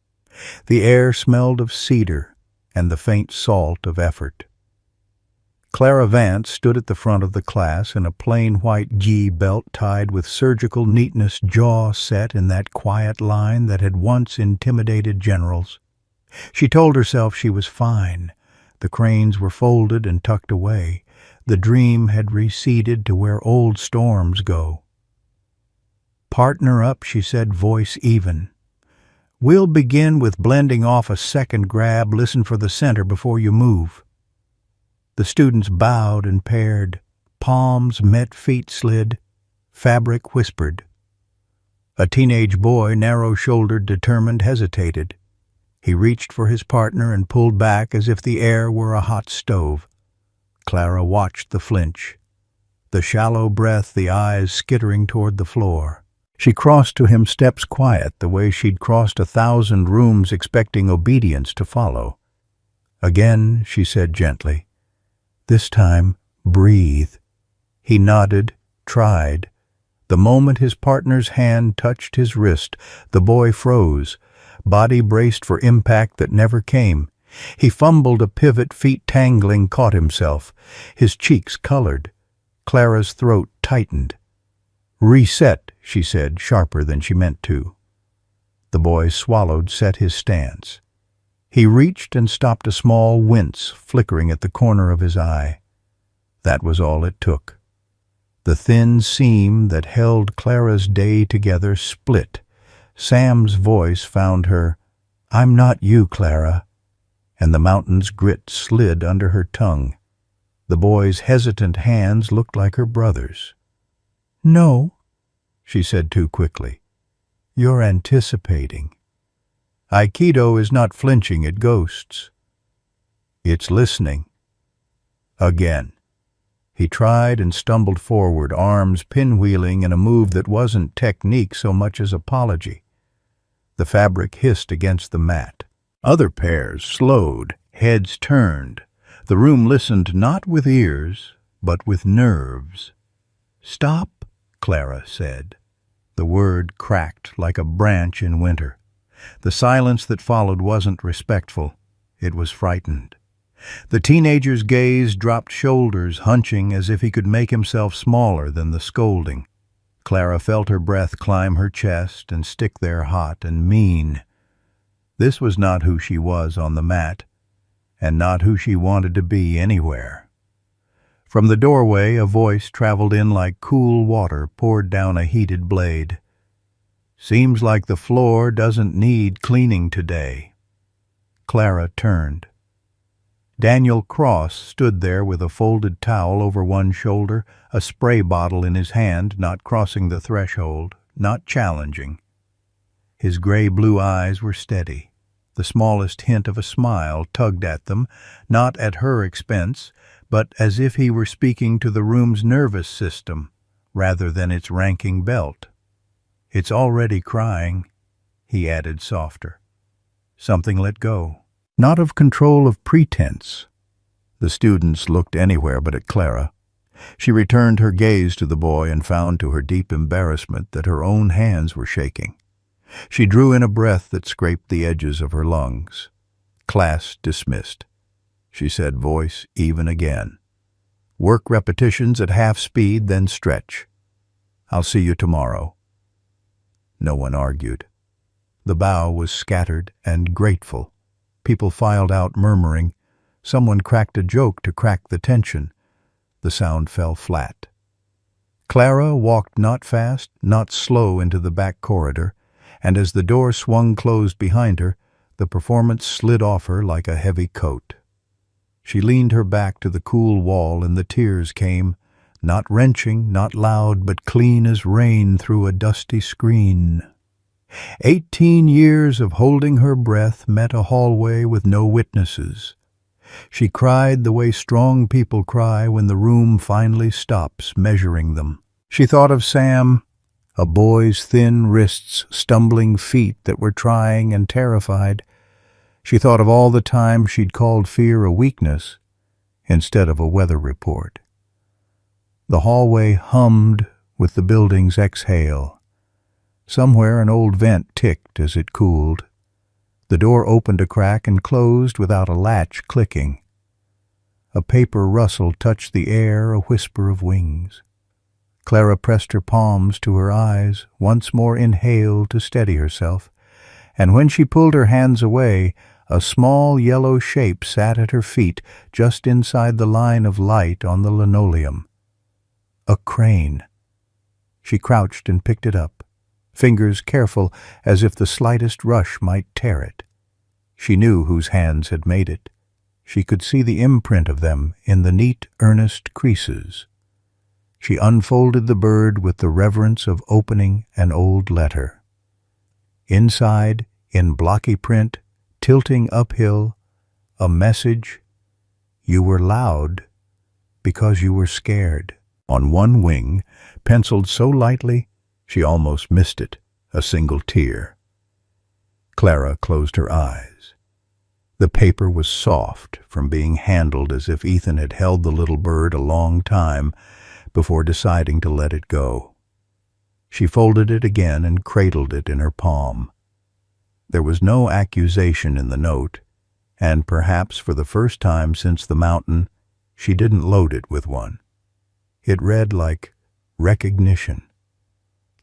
The air smelled of cedar and the faint salt of effort. Clara Vance stood at the front of the class in a plain white gi belt tied with surgical neatness, jaw set in that quiet line that had once intimidated generals. She told herself she was fine. The cranes were folded and tucked away. The dream had receded to where old storms go. "Partner up," she said, voice even. "We'll begin with blending off a second grab. Listen for the center before you move." The students bowed and paired. Palms met, feet slid. Fabric whispered. A teenage boy, narrow-shouldered, determined, hesitated. He reached for his partner and pulled back as if the air were a hot stove. Clara watched the flinch, the shallow breath, the eyes skittering toward the floor. She crossed to him, steps quiet, the way she'd crossed 1,000 rooms expecting obedience to follow. "Again," she said gently. "This time, breathe." He nodded, tried. The moment his partner's hand touched his wrist, the boy froze, body braced for impact that never came. He fumbled a pivot, feet tangling, caught himself. His cheeks colored. Clara's throat tightened. "Reset," she said, sharper than she meant to. The boy swallowed, set his stance. He reached and stopped a small wince flickering at the corner of his eye. That was all it took. The thin seam that held Clara's day together split. Sam's voice found her. "I'm not you, Clara." And the mountain's grit slid under her tongue. The boy's hesitant hands looked like her brother's. "No," she said too quickly. "You're anticipating. Aikido is not flinching at ghosts. It's listening." Again. He tried and stumbled forward, arms pinwheeling in a move that wasn't technique so much as apology. The fabric hissed against the mat. Other pairs slowed, heads turned. The room listened not with ears, but with nerves. "Stop," Clara said. The word cracked like a branch in winter. The silence that followed wasn't respectful. It was frightened. The teenager's gaze dropped shoulders, hunching as if he could make himself smaller than the scolding. Clara felt her breath climb her chest and stick there hot and mean. This was not who she was on the mat, and not who she wanted to be anywhere. From the doorway, a voice traveled in like cool water poured down a heated blade. "Seems like the floor doesn't need cleaning today." Clara turned. Daniel Cross stood there with a folded towel over one shoulder, a spray bottle in his hand, not crossing the threshold, not challenging. His gray-blue eyes were steady. The smallest hint of a smile tugged at them, not at her expense, but as if he were speaking to the room's nervous system, rather than its ranking belt. "It's already crying," he added softer. Something let go. Not of control, of pretense. The students looked anywhere but at Clara. She returned her gaze to the boy and found to her deep embarrassment that her own hands were shaking. She drew in a breath that scraped the edges of her lungs. "Class dismissed," she said, voice even again. "Work repetitions at half speed, then stretch. I'll see you tomorrow." No one argued. The bow was scattered and grateful. People filed out murmuring, Someone cracked a joke to crack the tension. The sound fell flat. Clara walked not fast, not slow into the back corridor, and as the door swung closed behind her, the performance slid off her like a heavy coat. She leaned her back to the cool wall and the tears came, not wrenching, not loud, but clean as rain through a dusty screen. 18 years of holding her breath met a hallway with no witnesses. She cried the way strong people cry when the room finally stops measuring them. She thought of Sam, a boy's thin wrists, stumbling feet that were trying and terrified. She thought of all the times she'd called fear a weakness instead of a weather report. The hallway hummed with the building's exhale. Somewhere an old vent ticked as it cooled. The door opened a crack and closed without a latch clicking. A paper rustle touched the air, a whisper of wings. Clara pressed her palms to her eyes, once more inhaled to steady herself, and when she pulled her hands away, a small yellow shape sat at her feet just inside the line of light on the linoleum. A crane. She crouched and picked it up, fingers careful as if the slightest rush might tear it. She knew whose hands had made it. She could see the imprint of them in the neat, earnest creases. She unfolded the bird with the reverence of opening an old letter. Inside, in blocky print, tilting uphill, a message: "You were loud because you were scared." On one wing, penciled so lightly, she almost missed it, a single tear. Clara closed her eyes. The paper was soft from being handled as if Ethan had held the little bird a long time before deciding to let it go. She folded it again and cradled it in her palm. There was no accusation in the note, and perhaps for the first time since the mountain, she didn't load it with one. It read like recognition.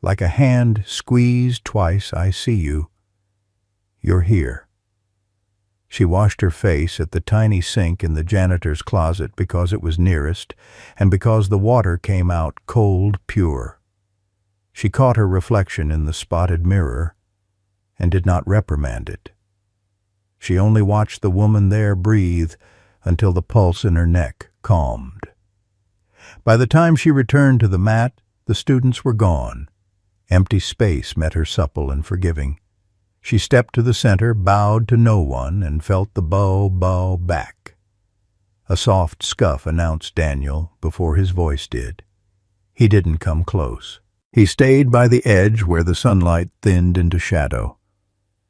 Like a hand squeezed twice, I see you. You're here. She washed her face at the tiny sink in the janitor's closet because it was nearest, and because the water came out cold, pure. She caught her reflection in the spotted mirror and did not reprimand it. She only watched the woman there breathe until the pulse in her neck calmed. By the time she returned to the mat, the students were gone. Empty space met her supple and forgiving. She stepped to the center, bowed to no one, and felt the bow back. A soft scuff announced Daniel before his voice did. He didn't come close. He stayed by the edge where the sunlight thinned into shadow.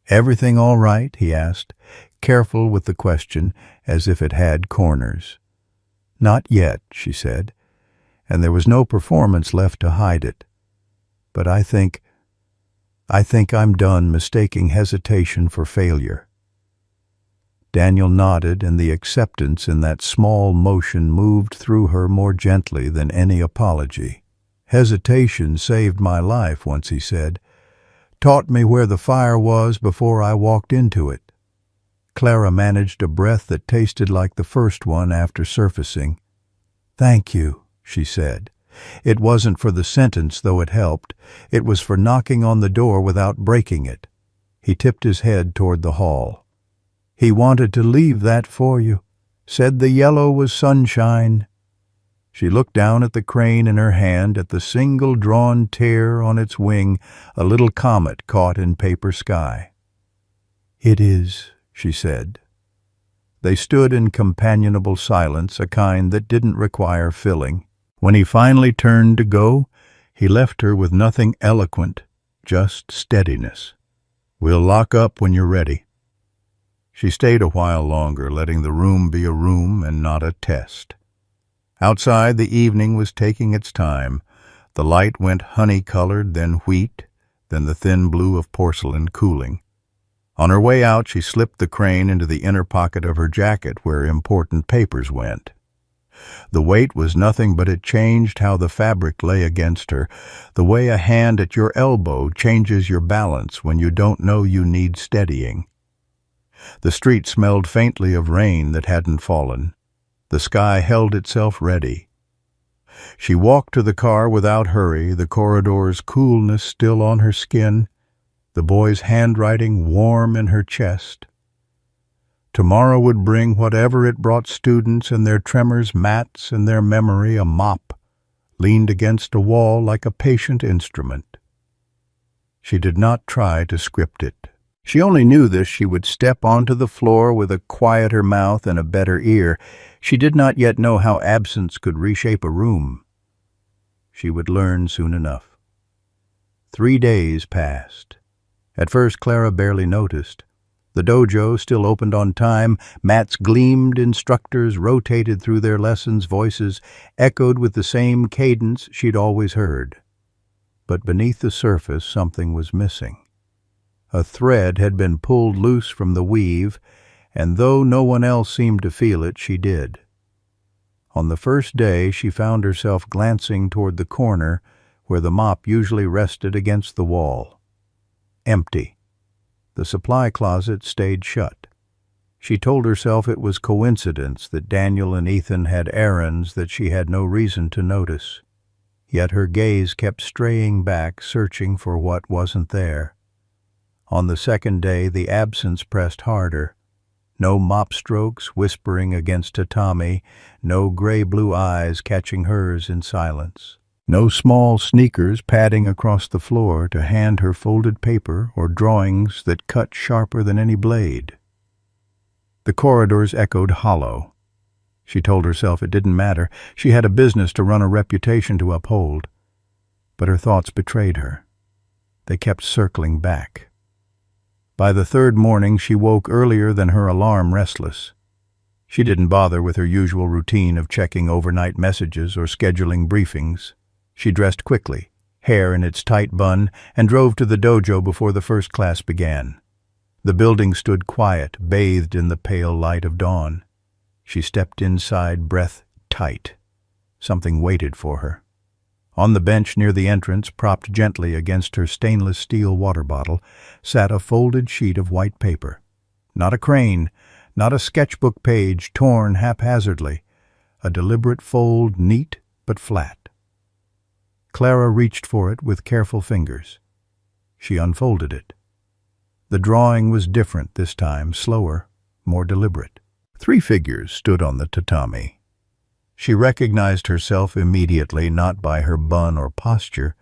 "Everything all right?" he asked, careful with the question as if it had corners. "Not yet," she said, and there was no performance left to hide it. "But I think I'm done mistaking hesitation for failure." Daniel nodded, and the acceptance in that small motion moved through her more gently than any apology. "Hesitation saved my life," once he said. "Taught me where the fire was before I walked into it." Clara managed a breath that tasted like the first one after surfacing. "Thank you," she said. It wasn't for the sentence, though it helped. It was for knocking on the door without breaking it. He tipped his head toward the hall. "He wanted to leave that for you. Said the yellow was sunshine." She looked down at the crane in her hand, at the single drawn tear on its wing, a little comet caught in paper sky. "It is," she said. They stood in companionable silence, a kind that didn't require filling. When he finally turned to go, he left her with nothing eloquent, just steadiness. "We'll lock up when you're ready." She stayed a while longer, letting the room be a room and not a test. Outside, the evening was taking its time. The light went honey-colored, then wheat, then the thin blue of porcelain cooling. On her way out, she slipped the crane into the inner pocket of her jacket where important papers went. The weight was nothing, but it changed how the fabric lay against her, the way a hand at your elbow changes your balance when you don't know you need steadying. The street smelled faintly of rain that hadn't fallen. The sky held itself ready. She walked to the car without hurry, the corridor's coolness still on her skin, the boy's handwriting warm in her chest. Tomorrow would bring whatever it brought students and their tremors, mats and their memory, a mop, leaned against a wall like a patient instrument. She did not try to script it. She only knew this: she would step onto the floor with a quieter mouth and a better ear. She did not yet know how absence could reshape a room. She would learn soon enough. 3 days passed. At first Clara barely noticed. The dojo still opened on time, mats gleamed, instructors rotated through their lessons, voices echoed with the same cadence she'd always heard. But beneath the surface something was missing. A thread had been pulled loose from the weave, and though no one else seemed to feel it, she did. On the first day she found herself glancing toward the corner where the mop usually rested against the wall. Empty. The supply closet stayed shut. She told herself it was coincidence that Daniel and Ethan had errands that she had no reason to notice. Yet her gaze kept straying back, searching for what wasn't there. On the second day the absence pressed harder. No mop strokes whispering against tatami, no gray-blue eyes catching hers in silence. No small sneakers padding across the floor to hand her folded paper or drawings that cut sharper than any blade. The corridors echoed hollow. She told herself it didn't matter. She had a business to run, a reputation to uphold. But her thoughts betrayed her. They kept circling back. By the third morning she woke earlier than her alarm, restless. She didn't bother with her usual routine of checking overnight messages or scheduling briefings. She dressed quickly, hair in its tight bun, and drove to the dojo before the first class began. The building stood quiet, bathed in the pale light of dawn. She stepped inside, breath tight. Something waited for her. On the bench near the entrance, propped gently against her stainless steel water bottle, sat a folded sheet of white paper. Not a crane, not a sketchbook page torn haphazardly. A deliberate fold, neat but flat. Clara reached for it with careful fingers. She unfolded it. The drawing was different this time, slower, more deliberate. 3 figures stood on the tatami. She recognized herself immediately, not by her bun or posture,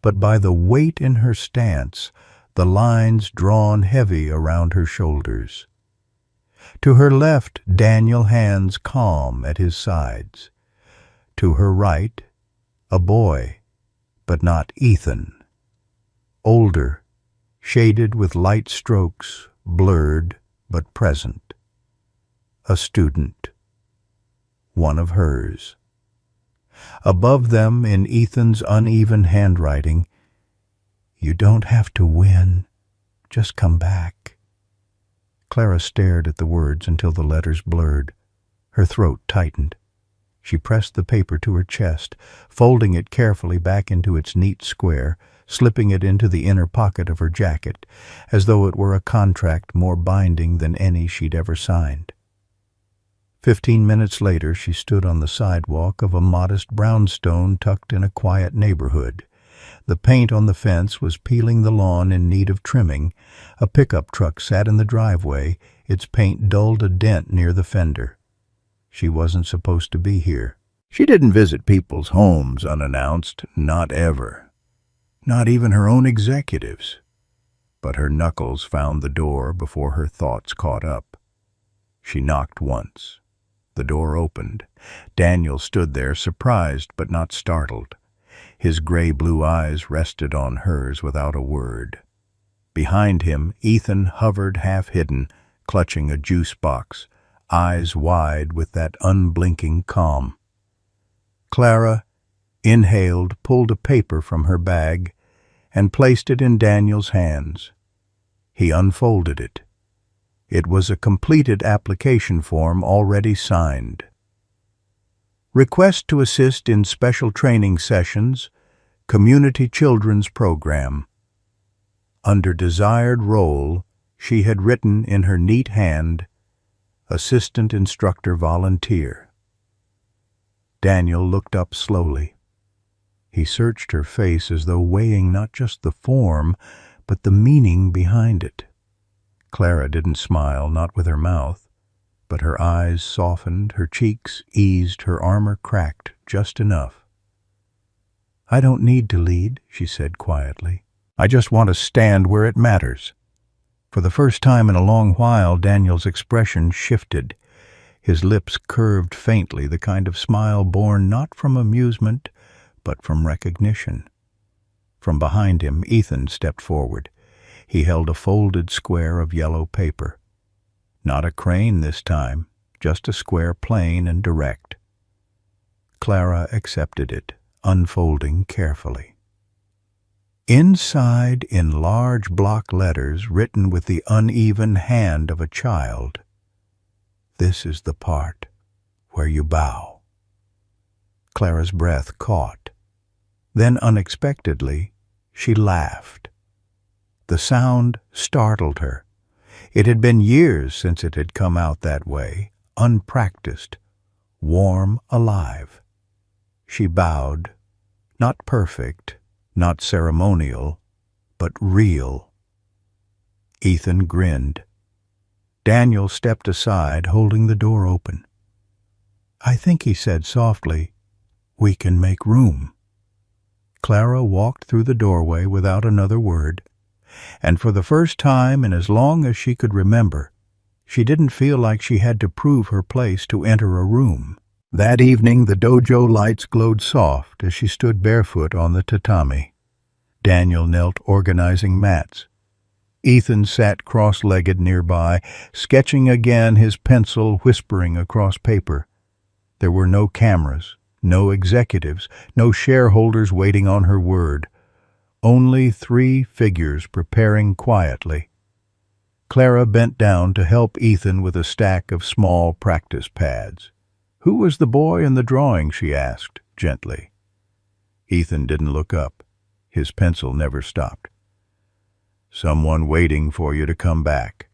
but by the weight in her stance, the lines drawn heavy around her shoulders. To her left, Daniel, hands calm at his sides. To her right, a boy, but not Ethan. Older, shaded with light strokes, blurred but present. A student. One of hers. Above them, in Ethan's uneven handwriting, "You don't have to win. Just come back." Clara stared at the words until the letters blurred. Her throat tightened. She pressed the paper to her chest, folding it carefully back into its neat square, slipping it into the inner pocket of her jacket, as though it were a contract more binding than any she'd ever signed. 15 minutes later, she stood on the sidewalk of a modest brownstone tucked in a quiet neighborhood. The paint on the fence was peeling the lawn in need of trimming. A pickup truck sat in the driveway, its paint dulled a dent near the fender. She wasn't supposed to be here. She didn't visit people's homes unannounced, not ever. Not even her own executives. But her knuckles found the door before her thoughts caught up. She knocked once. The door opened. Daniel stood there, surprised but not startled. His gray-blue eyes rested on hers without a word. Behind him, Ethan hovered half-hidden, clutching a juice box, eyes wide with that unblinking calm. Clara inhaled, pulled a paper from her bag, and placed it in Daniel's hands. He unfolded it. It was a completed application form already signed. Request to assist in special training sessions, Community Children's Program. Under desired role, She had written in her neat hand, "Assistant Instructor Volunteer." Daniel looked up slowly. He searched her face as though weighing not just the form, but the meaning behind it. Clara didn't smile, not with her mouth, but her eyes softened, her cheeks eased, her armor cracked just enough. "I don't need to lead," she said quietly. "I just want to stand where it matters." For the first time in a long while, Daniel's expression shifted. His lips curved faintly, the kind of smile born not from amusement, but from recognition. From behind him, Ethan stepped forward. He held a folded square of yellow paper. Not a crane this time, just a square plain and direct. Clara accepted it, unfolding carefully. Inside, in large block letters written with the uneven hand of a child, "This is the part where you bow." Clara's breath caught. Then unexpectedly, she laughed. The sound startled her. It had been years since it had come out that way, unpracticed, warm, alive. She bowed, not perfect, not ceremonial, but real. Ethan grinned. Daniel stepped aside, holding the door open. "I think," he said softly, "we can make room." Clara walked through the doorway without another word, and for the first time in as long as she could remember, she didn't feel like she had to prove her place to enter a room. That evening the dojo lights glowed soft as she stood barefoot on the tatami. Daniel knelt organizing mats. Ethan sat cross-legged nearby, sketching again, his pencil whispering across paper. There were no cameras, no executives, no shareholders waiting on her word. Only 3 figures preparing quietly. Clara bent down to help Ethan with a stack of small practice pads. "Who was the boy in the drawing?" she asked, gently. Ethan didn't look up. His pencil never stopped. "Someone waiting for you to come back."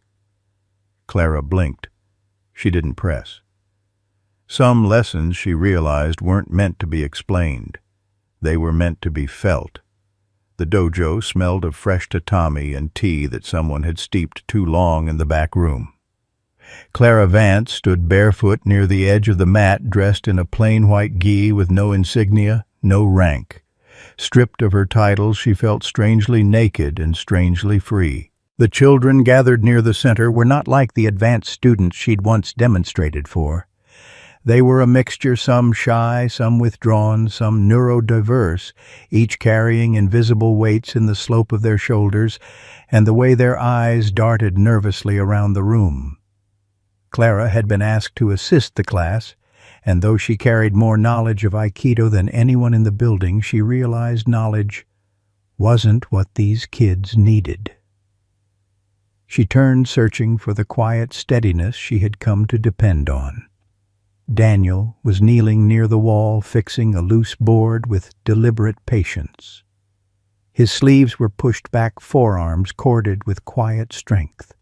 Clara blinked. She didn't press. Some lessons, she realized, weren't meant to be explained. They were meant to be felt. The dojo smelled of fresh tatami and tea that someone had steeped too long in the back room. Clara Vance stood barefoot near the edge of the mat, dressed in a plain white gi with no insignia, no rank. Stripped of her titles, she felt strangely naked and strangely free. The children gathered near the center were not like the advanced students she'd once demonstrated for. They were a mixture, some shy, some withdrawn, some neurodiverse, each carrying invisible weights in the slope of their shoulders and the way their eyes darted nervously around the room. Clara had been asked to assist the class, and though she carried more knowledge of Aikido than anyone in the building, she realized knowledge wasn't what these kids needed. She turned, searching for the quiet steadiness she had come to depend on. Daniel was kneeling near the wall, fixing a loose board with deliberate patience. His sleeves were pushed back, forearms corded with quiet strength.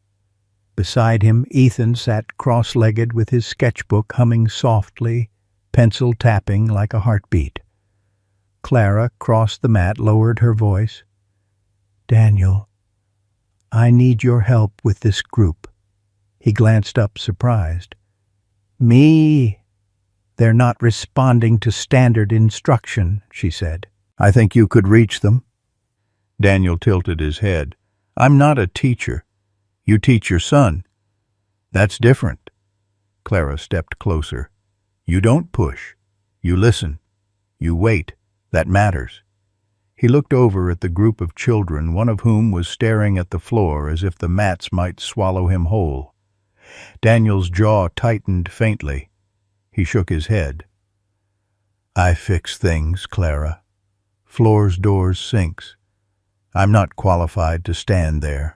Beside him, Ethan sat cross-legged with his sketchbook humming softly, pencil tapping like a heartbeat. Clara crossed the mat, lowered her voice. "Daniel, I need your help with this group." He glanced up, surprised. "Me? They're not responding to standard instruction," she said. "I think you could reach them." Daniel tilted his head. "I'm not a teacher. You teach your son. That's different." Clara stepped closer. "You don't push. You listen. You wait. That matters." He looked over at the group of children, one of whom was staring at the floor as if the mats might swallow him whole. Daniel's jaw tightened faintly. He shook his head. "I fix things, Clara. Floors, doors, sinks. I'm not qualified to stand there."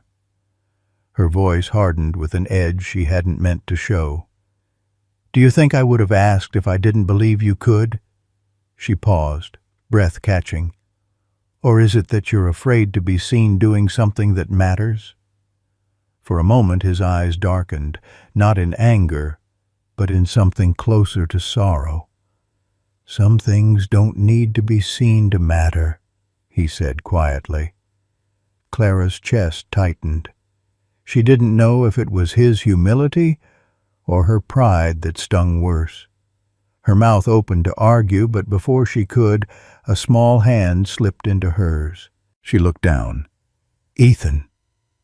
Her voice hardened with an edge she hadn't meant to show. "Do you think I would have asked if I didn't believe you could?" She paused, breath catching. "Or is it that you're afraid to be seen doing something that matters?" For a moment his eyes darkened, not in anger, but in something closer to sorrow. "Some things don't need to be seen to matter," he said quietly. Clara's chest tightened. She didn't know if it was his humility or her pride that stung worse. Her mouth opened to argue, but before she could, a small hand slipped into hers. She looked down. "Ethan."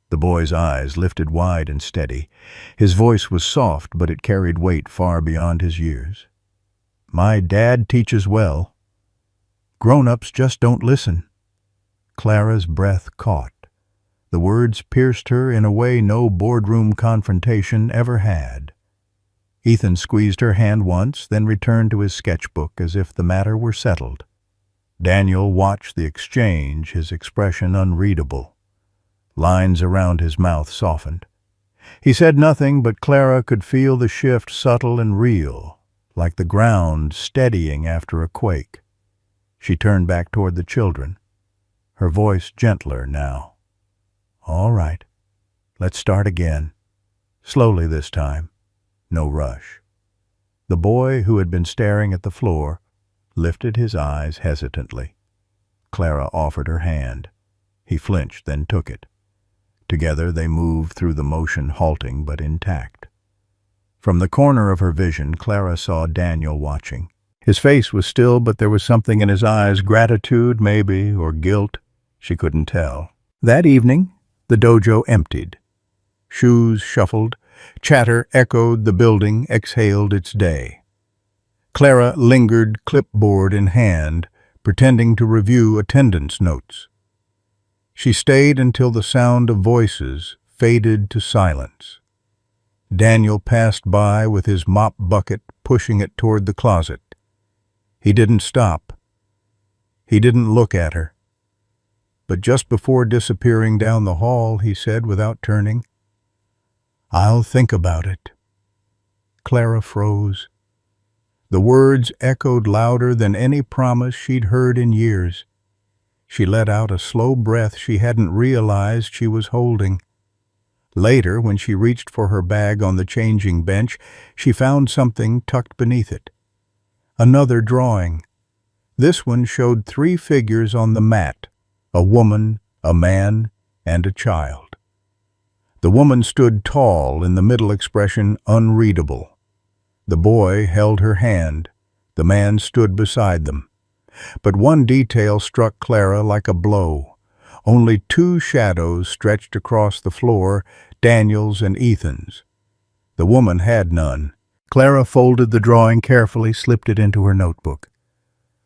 The boy's eyes lifted wide and steady. His voice was soft, but it carried weight far beyond his years. "My dad teaches well. Grown-ups just don't listen." Clara's breath caught. The words pierced her in a way no boardroom confrontation ever had. Ethan squeezed her hand once, then returned to his sketchbook as if the matter were settled. Daniel watched the exchange, his expression unreadable. Lines around his mouth softened. He said nothing, but Clara could feel the shift subtle and real, like the ground steadying after a quake. She turned back toward the children, her voice gentler now. "All right, let's start again. Slowly this time. No rush." The boy, who had been staring at the floor, lifted his eyes hesitantly. Clara offered her hand. He flinched, then took it. Together they moved through the motion, halting but intact. From the corner of her vision, Clara saw Daniel watching. His face was still, but there was something in his eyes, gratitude maybe, or guilt. She couldn't tell. That evening, the dojo emptied. Shoes shuffled, chatter echoed the building, exhaled its day. Clara lingered, clipboard in hand, pretending to review attendance notes. She stayed until the sound of voices faded to silence. Daniel passed by with his mop bucket, pushing it toward the closet. He didn't stop. He didn't look at her. But just before disappearing down the hall, he said without turning, "I'll think about it." Clara froze. The words echoed louder than any promise she'd heard in years. She let out a slow breath she hadn't realized she was holding. Later, when she reached for her bag on the changing bench, she found something tucked beneath it. Another drawing. This one showed 3 figures on the mat, a woman, a man, and a child. The woman stood tall, in the middle expression unreadable. The boy held her hand. The man stood beside them. But one detail struck Clara like a blow. Only 2 shadows stretched across the floor, Daniel's and Ethan's. The woman had none. Clara folded the drawing carefully, slipped it into her notebook.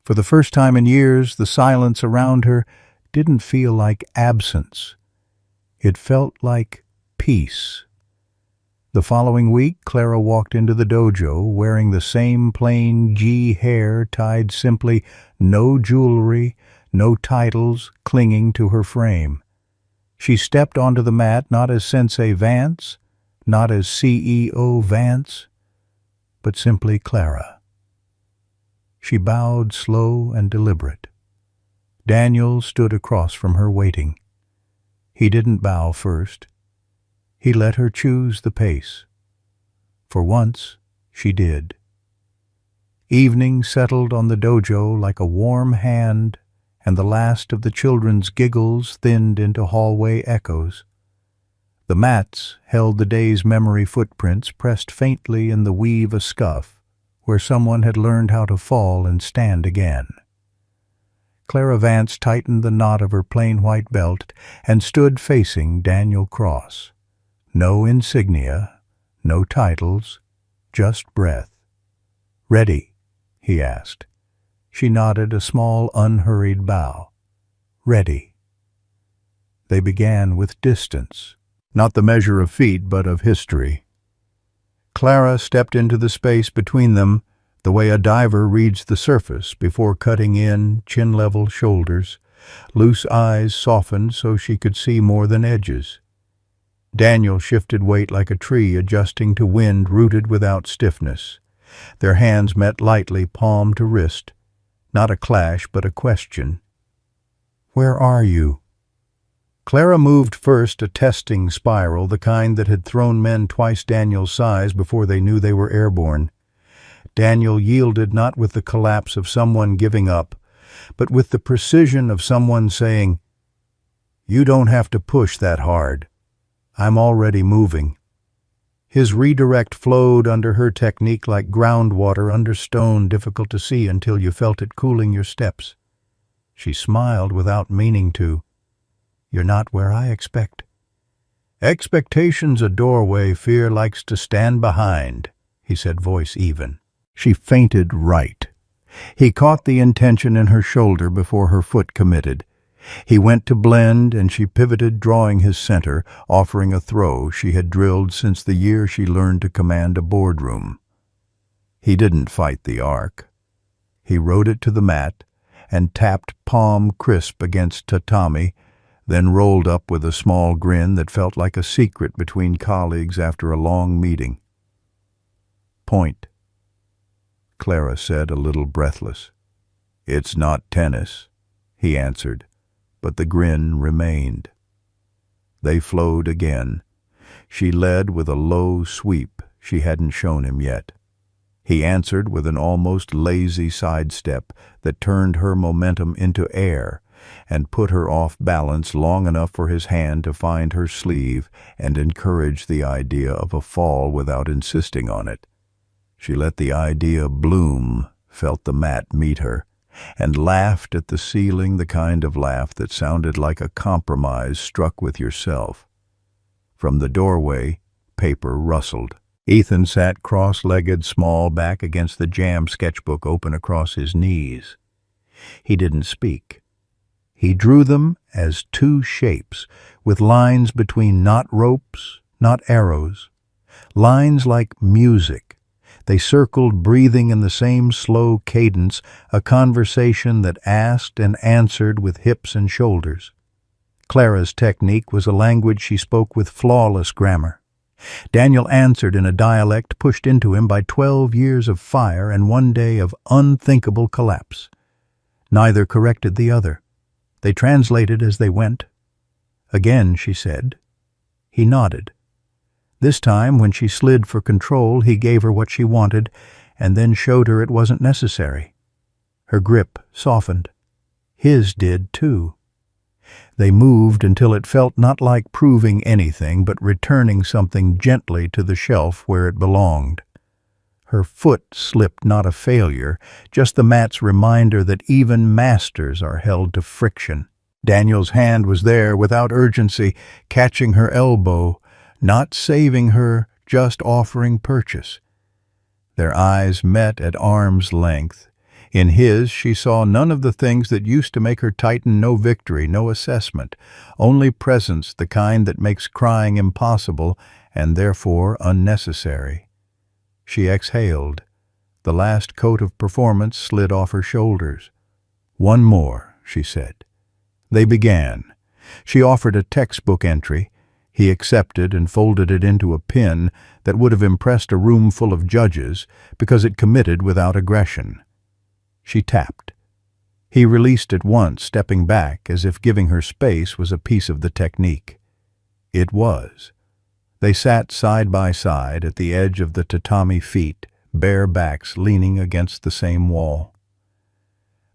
For the first time in years, the silence around her didn't feel like absence. It felt like peace. The following week, Clara walked into the dojo wearing the same plain gi hair tied simply, no jewelry, no titles clinging to her frame. She stepped onto the mat not as Sensei Vance, not as CEO Vance, but simply Clara. She bowed slow and deliberate. Daniel stood across from her waiting. He didn't bow first. He let her choose the pace. For once, she did. Evening settled on the dojo like a warm hand, and the last of the children's giggles thinned into hallway echoes. The mats held the day's memory footprints pressed faintly in the weave a scuff, where someone had learned how to fall and stand again. Clara Vance tightened the knot of her plain white belt and stood facing Daniel Cross. No insignia, no titles, just breath. "Ready?" he asked. She nodded a small, unhurried bow. "Ready." They began with distance, not the measure of feet, but of history. Clara stepped into the space between them, the way a diver reads the surface before cutting in, chin-level shoulders. Loose eyes softened so she could see more than edges. Daniel shifted weight like a tree, adjusting to wind rooted without stiffness. Their hands met lightly, palm to wrist. Not a clash, but a question. "Where are you?" Clara moved first a testing spiral, the kind that had thrown men twice Daniel's size before they knew they were airborne. Daniel yielded not with the collapse of someone giving up, but with the precision of someone saying, "You don't have to push that hard. I'm already moving." His redirect flowed under her technique like groundwater under stone, difficult to see until you felt it cooling your steps. She smiled without meaning to. "You're not where I expect." "Expectation's a doorway fear likes to stand behind," he said, voice even. She fainted right. He caught the intention in her shoulder before her foot committed. He went to blend, and she pivoted, drawing his center, offering a throw she had drilled since the year she learned to command a boardroom. He didn't fight the arc. He rode it to the mat and tapped palm crisp against tatami, then rolled up with a small grin that felt like a secret between colleagues after a long meeting. "Point," Clara said, a little breathless. "It's not tennis," he answered, but the grin remained. They flowed again. She led with a low sweep she hadn't shown him yet. He answered with an almost lazy sidestep that turned her momentum into air and put her off balance long enough for his hand to find her sleeve and encourage the idea of a fall without insisting on it. She let the idea bloom, felt the mat meet her, and laughed at the ceiling, the kind of laugh that sounded like a compromise struck with yourself. From the doorway, paper rustled. Ethan sat cross-legged, small, back against the jam sketchbook open across his knees. He didn't speak. He drew them as two shapes, with lines between, not ropes, not arrows. Lines like music. They circled, breathing in the same slow cadence, a conversation that asked and answered with hips and shoulders. Clara's technique was a language she spoke with flawless grammar. Daniel answered in a dialect pushed into him by 12 years of fire and 1 day of unthinkable collapse. Neither corrected the other. They translated as they went. "Again," she said. He nodded. This time, when she slid for control, he gave her what she wanted and then showed her it wasn't necessary. Her grip softened. His did, too. They moved until it felt not like proving anything, but returning something gently to the shelf where it belonged. Her foot slipped, not a failure, just the mat's reminder that even masters are held to friction. Daniel's hand was there without urgency, catching her elbow, not saving her, just offering purchase. Their eyes met at arm's length. In his, she saw none of the things that used to make her tighten, no victory, no assessment, only presence, the kind that makes crying impossible and therefore unnecessary. She exhaled. The last coat of performance slid off her shoulders. "One more," she said. They began. She offered a textbook entry. He accepted and folded it into a pin that would have impressed a room full of judges because it committed without aggression. She tapped. He released it once, stepping back as if giving her space was a piece of the technique. It was. They sat side by side at the edge of the tatami feet, bare backs leaning against the same wall.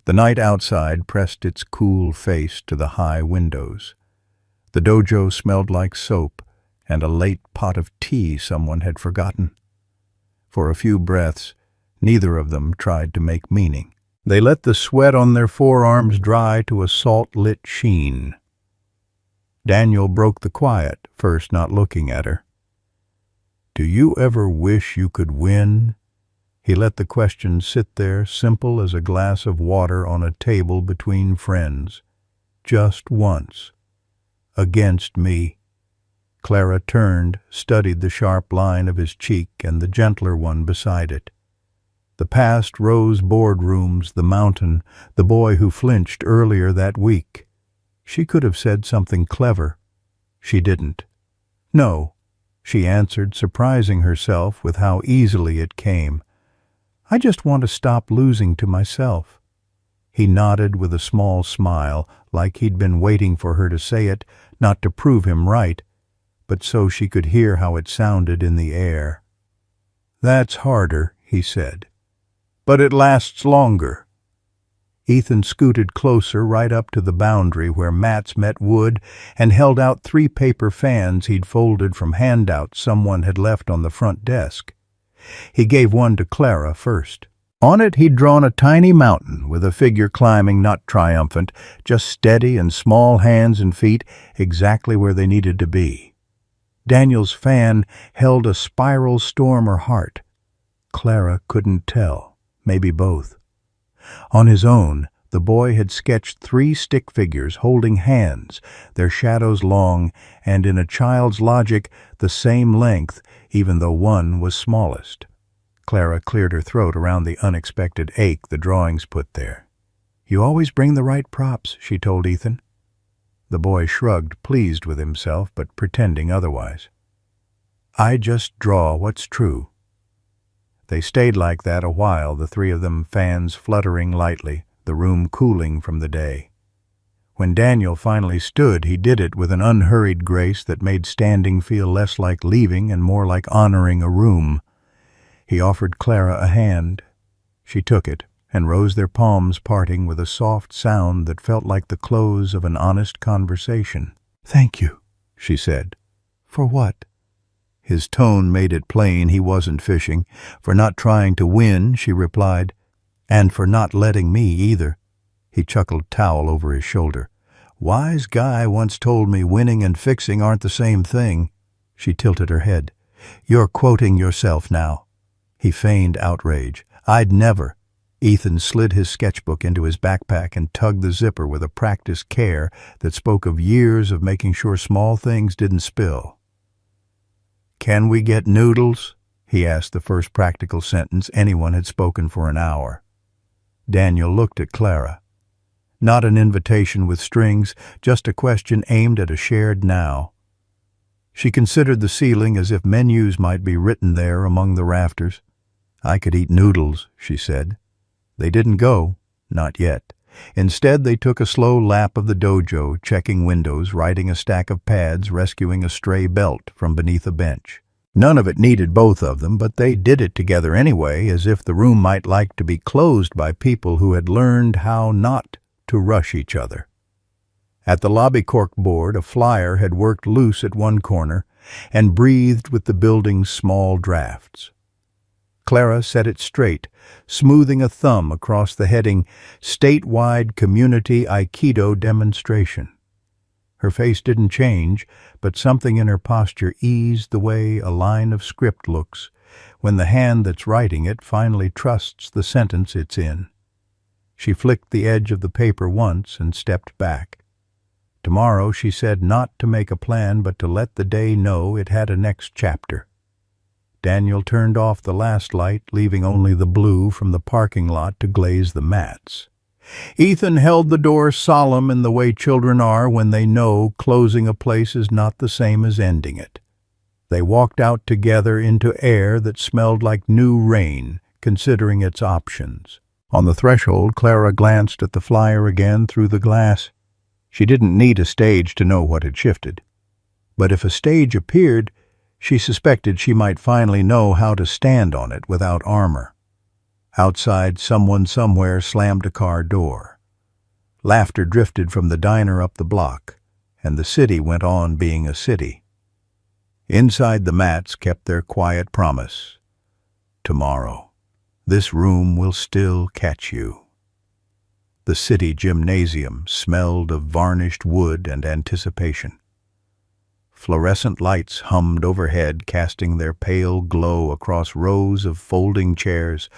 The night outside pressed its cool face to the high windows. The dojo smelled like soap and a late pot of tea someone had forgotten. For a few breaths, neither of them tried to make meaning. They let the sweat on their forearms dry to a salt-lit sheen. Daniel broke the quiet, first not looking at her. "Do you ever wish you could win?" He let the question sit there, simple as a glass of water on a table between friends. "Just once. Against me." Clara turned, studied the sharp line of his cheek and the gentler one beside it. The past rose boardrooms, the mountain, the boy who flinched earlier that week. She could have said something clever. She didn't. "No," she answered, surprising herself with how easily it came. "I just want to stop losing to myself." He nodded with a small smile, like he'd been waiting for her to say it, not to prove him right, but so she could hear how it sounded in the air. "That's harder," he said. "But it lasts longer." Ethan scooted closer, right up to the boundary where mats met wood, and held out 3 paper fans he'd folded from handouts someone had left on the front desk. He gave one to Clara first. On it he'd drawn a tiny mountain with a figure climbing, not triumphant, just steady and small hands and feet exactly where they needed to be. Daniel's fan held a spiral storm or heart. Clara couldn't tell, maybe both. On his own, the boy had sketched 3 stick figures holding hands, their shadows long, and in a child's logic, the same length, even though one was smallest. Clara cleared her throat around the unexpected ache the drawings put there. "You always bring the right props," she told Ethan. The boy shrugged, pleased with himself, but pretending otherwise. "I just draw what's true." They stayed like that a while, the 3 of them, fans fluttering lightly, the room cooling from the day. When Daniel finally stood, he did it with an unhurried grace that made standing feel less like leaving and more like honoring a room. He offered Clara a hand. She took it, and rose, their palms parting with a soft sound that felt like the close of an honest conversation. "Thank you," she said. "For what?" His tone made it plain he wasn't fishing. "For not trying to win," she replied. "And for not letting me either." He chuckled, towel over his shoulder. "Wise guy once told me winning and fixing aren't the same thing." She tilted her head. "You're quoting yourself now." He feigned outrage. "I'd never." Ethan slid his sketchbook into his backpack and tugged the zipper with a practiced care that spoke of years of making sure small things didn't spill. "Can we get noodles?" he asked, the first practical sentence anyone had spoken for an hour. Daniel looked at Clara. Not an invitation with strings, just a question aimed at a shared now. She considered the ceiling as if menus might be written there among the rafters. "I could eat noodles," she said. They didn't go, not yet. Instead, they took a slow lap of the dojo, checking windows, righting a stack of pads, rescuing a stray belt from beneath a bench. None of it needed both of them, but they did it together anyway, as if the room might like to be closed by people who had learned how not to rush each other. At the lobby corkboard, a flyer had worked loose at one corner and breathed with the building's small drafts. Clara set it straight, smoothing a thumb across the heading, "Statewide Community Aikido Demonstration." Her face didn't change, but something in her posture eased the way a line of script looks when the hand that's writing it finally trusts the sentence it's in. She flicked the edge of the paper once and stepped back. Tomorrow, she said, not to make a plan, but to let the day know it had a next chapter. Daniel turned off the last light, leaving only the blue from the parking lot to glaze the mats. Ethan held the door solemn in the way children are when they know closing a place is not the same as ending it. They walked out together into air that smelled like new rain, considering its options. On the threshold, Clara glanced at the flyer again through the glass. She didn't need a stage to know what had shifted. But if a stage appeared, she suspected she might finally know how to stand on it without armor. Outside, someone somewhere slammed a car door. Laughter drifted from the diner up the block, and the city went on being a city. Inside, the mats kept their quiet promise. Tomorrow, this room will still catch you. The city gymnasium smelled of varnished wood and anticipation. Fluorescent lights hummed overhead, casting their pale glow across rows of folding chairs,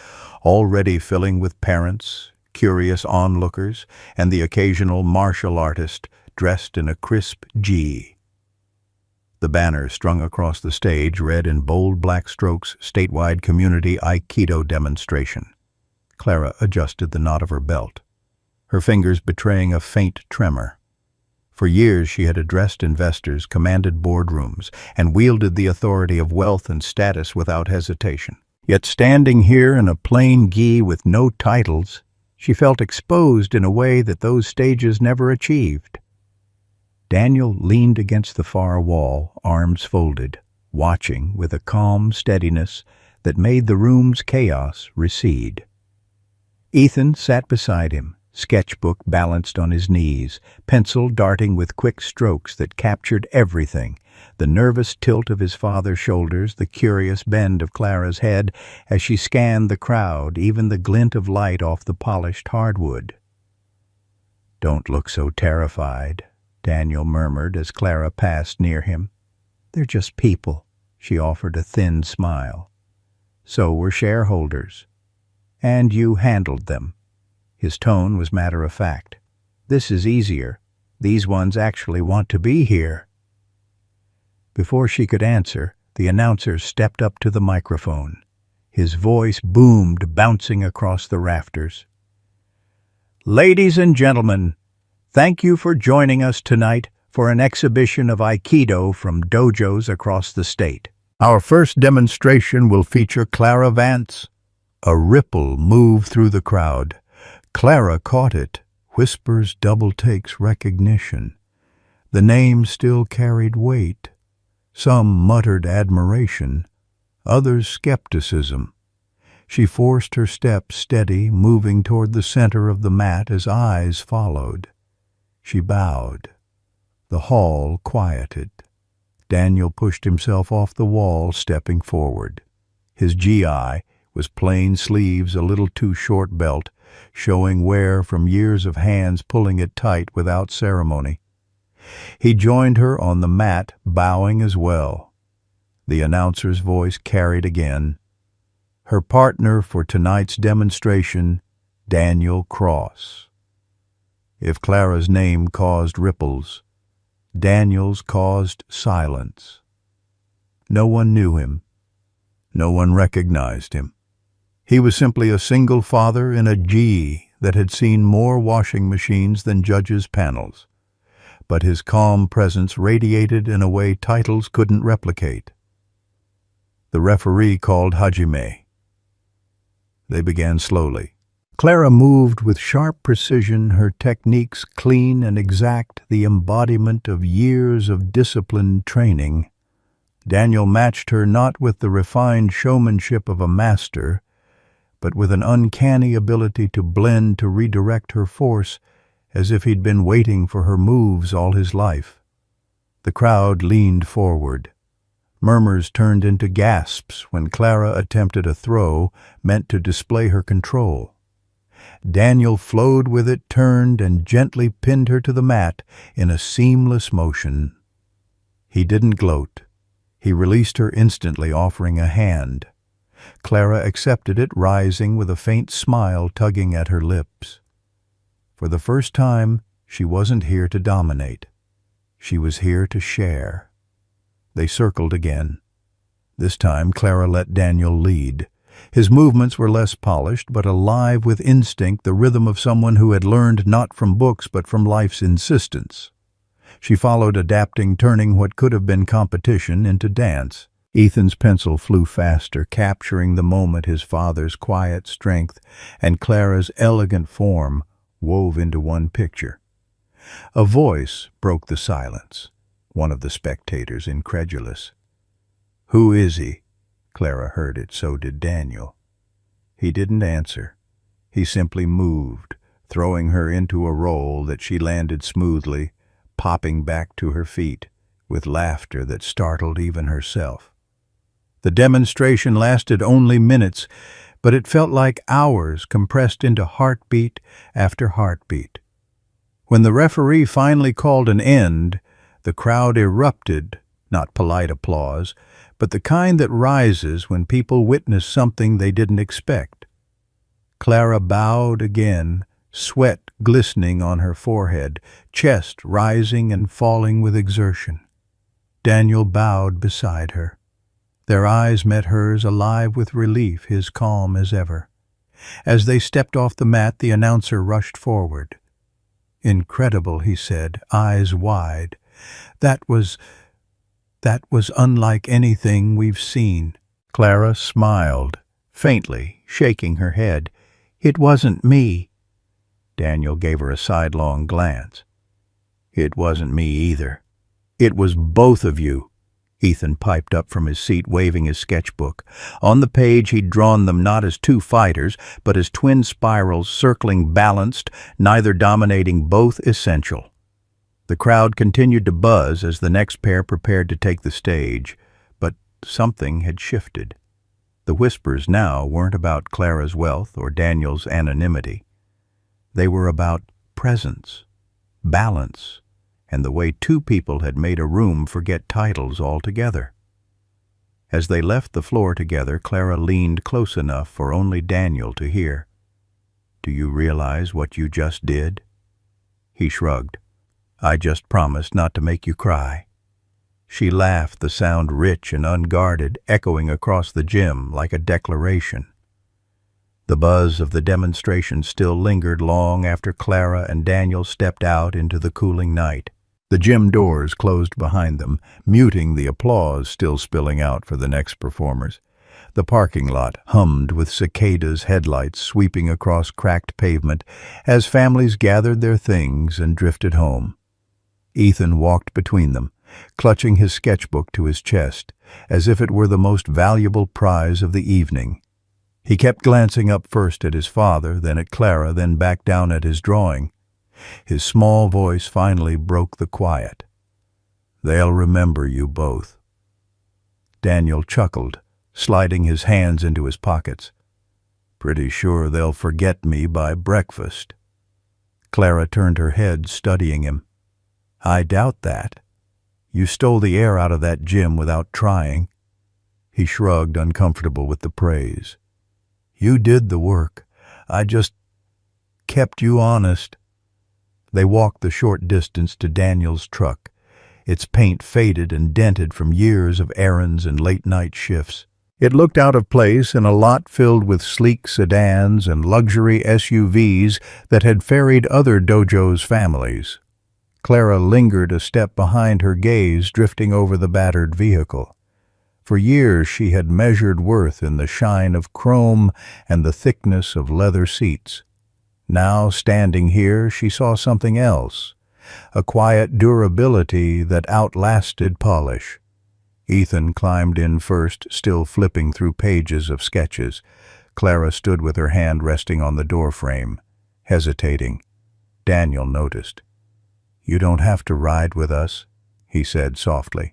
already filling with parents, curious onlookers, and the occasional martial artist dressed in a crisp G. The banner strung across the stage read in bold black strokes, "Statewide Community Aikido Demonstration." Clara adjusted the knot of her belt, her fingers betraying a faint tremor. For years she had addressed investors, commanded boardrooms, and wielded the authority of wealth and status without hesitation. Yet standing here in a plain gi with no titles, She felt exposed in a way that those stages never achieved. Daniel leaned against the far wall, arms folded, watching with a calm steadiness that made the room's chaos recede. Ethan sat beside him, sketchbook balanced on his knees, pencil darting with quick strokes that captured everything, the nervous tilt of his father's shoulders, the curious bend of Clara's head as she scanned the crowd, even the glint of light off the polished hardwood. "Don't look so terrified," Daniel murmured as Clara passed near him. "They're just people," she offered a thin smile. "So were shareholders. And you handled them." His tone was matter-of-fact. "This is easier. These ones actually want to be here." Before she could answer, the announcer stepped up to the microphone. His voice boomed, bouncing across the rafters. "Ladies and gentlemen, thank you for joining us tonight for an exhibition of Aikido from dojos across the state. Our first demonstration will feature Clara Vance." A ripple moved through the crowd. Clara caught it, whispers, double takes, recognition. The name still carried weight. Some muttered admiration, others skepticism. She forced her steps steady, moving toward the center of the mat as eyes followed. She bowed. The hall quieted. Daniel pushed himself off the wall, stepping forward. His GI was plain sleeves, a little too short belt, showing wear from years of hands pulling it tight without ceremony. He joined her on the mat, bowing as well. The announcer's voice carried again. Her partner for tonight's demonstration, Daniel Cross. If Clara's name caused ripples, Daniel's caused silence. No one knew him. No one recognized him. He was simply a single father in a G that had seen more washing machines than judges' panels. But his calm presence radiated in a way titles couldn't replicate. The referee called Hajime. They began slowly. Clara moved with sharp precision, her techniques clean and exact, the embodiment of years of disciplined training. Daniel matched her not with the refined showmanship of a master, but with an uncanny ability to blend, to redirect her force, as if he'd been waiting for her moves all his life. The crowd leaned forward. Murmurs turned into gasps when Clara attempted a throw meant to display her control. Daniel flowed with it, turned, and gently pinned her to the mat in a seamless motion. He didn't gloat. He released her instantly, offering a hand. Clara accepted it, rising with a faint smile tugging at her lips. For the first time, she wasn't here to dominate. She was here to share. They circled again. This time, Clara let Daniel lead. His movements were less polished, but alive with instinct, the rhythm of someone who had learned not from books but from life's insistence. She followed, adapting, turning what could have been competition into dance. Ethan's pencil flew faster, capturing the moment, his father's quiet strength and Clara's elegant form wove into one picture. A voice broke the silence, one of the spectators incredulous. "Who is he?" Clara heard it, so did Daniel. He didn't answer. He simply moved, throwing her into a roll that she landed smoothly, popping back to her feet, with laughter that startled even herself. The demonstration lasted only minutes, but it felt like hours compressed into heartbeat after heartbeat. When the referee finally called an end, the crowd erupted, not polite applause, but the kind that rises when people witness something they didn't expect. Clara bowed again, sweat glistening on her forehead, chest rising and falling with exertion. Daniel bowed beside her. Their eyes met hers, alive with relief, his calm as ever. As they stepped off the mat, the announcer rushed forward. "Incredible," he said, eyes wide. That was unlike anything we've seen." Clara smiled, faintly, shaking her head. "It wasn't me. Daniel gave her a sidelong glance. "It wasn't me either. It was both of you." Ethan piped up from his seat, waving his sketchbook. On the page he'd drawn them not as two fighters, but as twin spirals circling balanced, neither dominating, both essential. The crowd continued to buzz as the next pair prepared to take the stage, but something had shifted. The whispers now weren't about Clara's wealth or Daniel's anonymity. They were about presence, balance, and the way two people had made a room forget titles altogether. As they left the floor together, Clara leaned close enough for only Daniel to hear. "Do you realize what you just did?" He shrugged. "I just promised not to make you cry." She laughed, the sound rich and unguarded, echoing across the gym like a declaration. The buzz of the demonstration still lingered long after Clara and Daniel stepped out into the cooling night. The gym doors closed behind them, muting the applause still spilling out for the next performers. The parking lot hummed with cicadas' headlights sweeping across cracked pavement as families gathered their things and drifted home. Ethan walked between them, clutching his sketchbook to his chest, as if it were the most valuable prize of the evening. He kept glancing up first at his father, then at Clara, then back down at his drawing. His small voice finally broke the quiet. "They'll remember you both." Daniel chuckled, sliding his hands into his pockets. "Pretty sure they'll forget me by breakfast." Clara turned her head, studying him. "I doubt that. You stole the air out of that gym without trying." He shrugged, uncomfortable with the praise. "You did the work. I just kept you honest." They walked the short distance to Daniel's truck, its paint faded and dented from years of errands and late-night shifts. It looked out of place in a lot filled with sleek sedans and luxury SUVs that had ferried other dojo's families. Clara lingered a step behind, her gaze drifting over the battered vehicle. For years she had measured worth in the shine of chrome and the thickness of leather seats. Now, standing here, she saw something else, a quiet durability that outlasted polish. Ethan climbed in first, still flipping through pages of sketches. Clara stood with her hand resting on the doorframe, hesitating. Daniel noticed. "You don't have to ride with us," he said softly.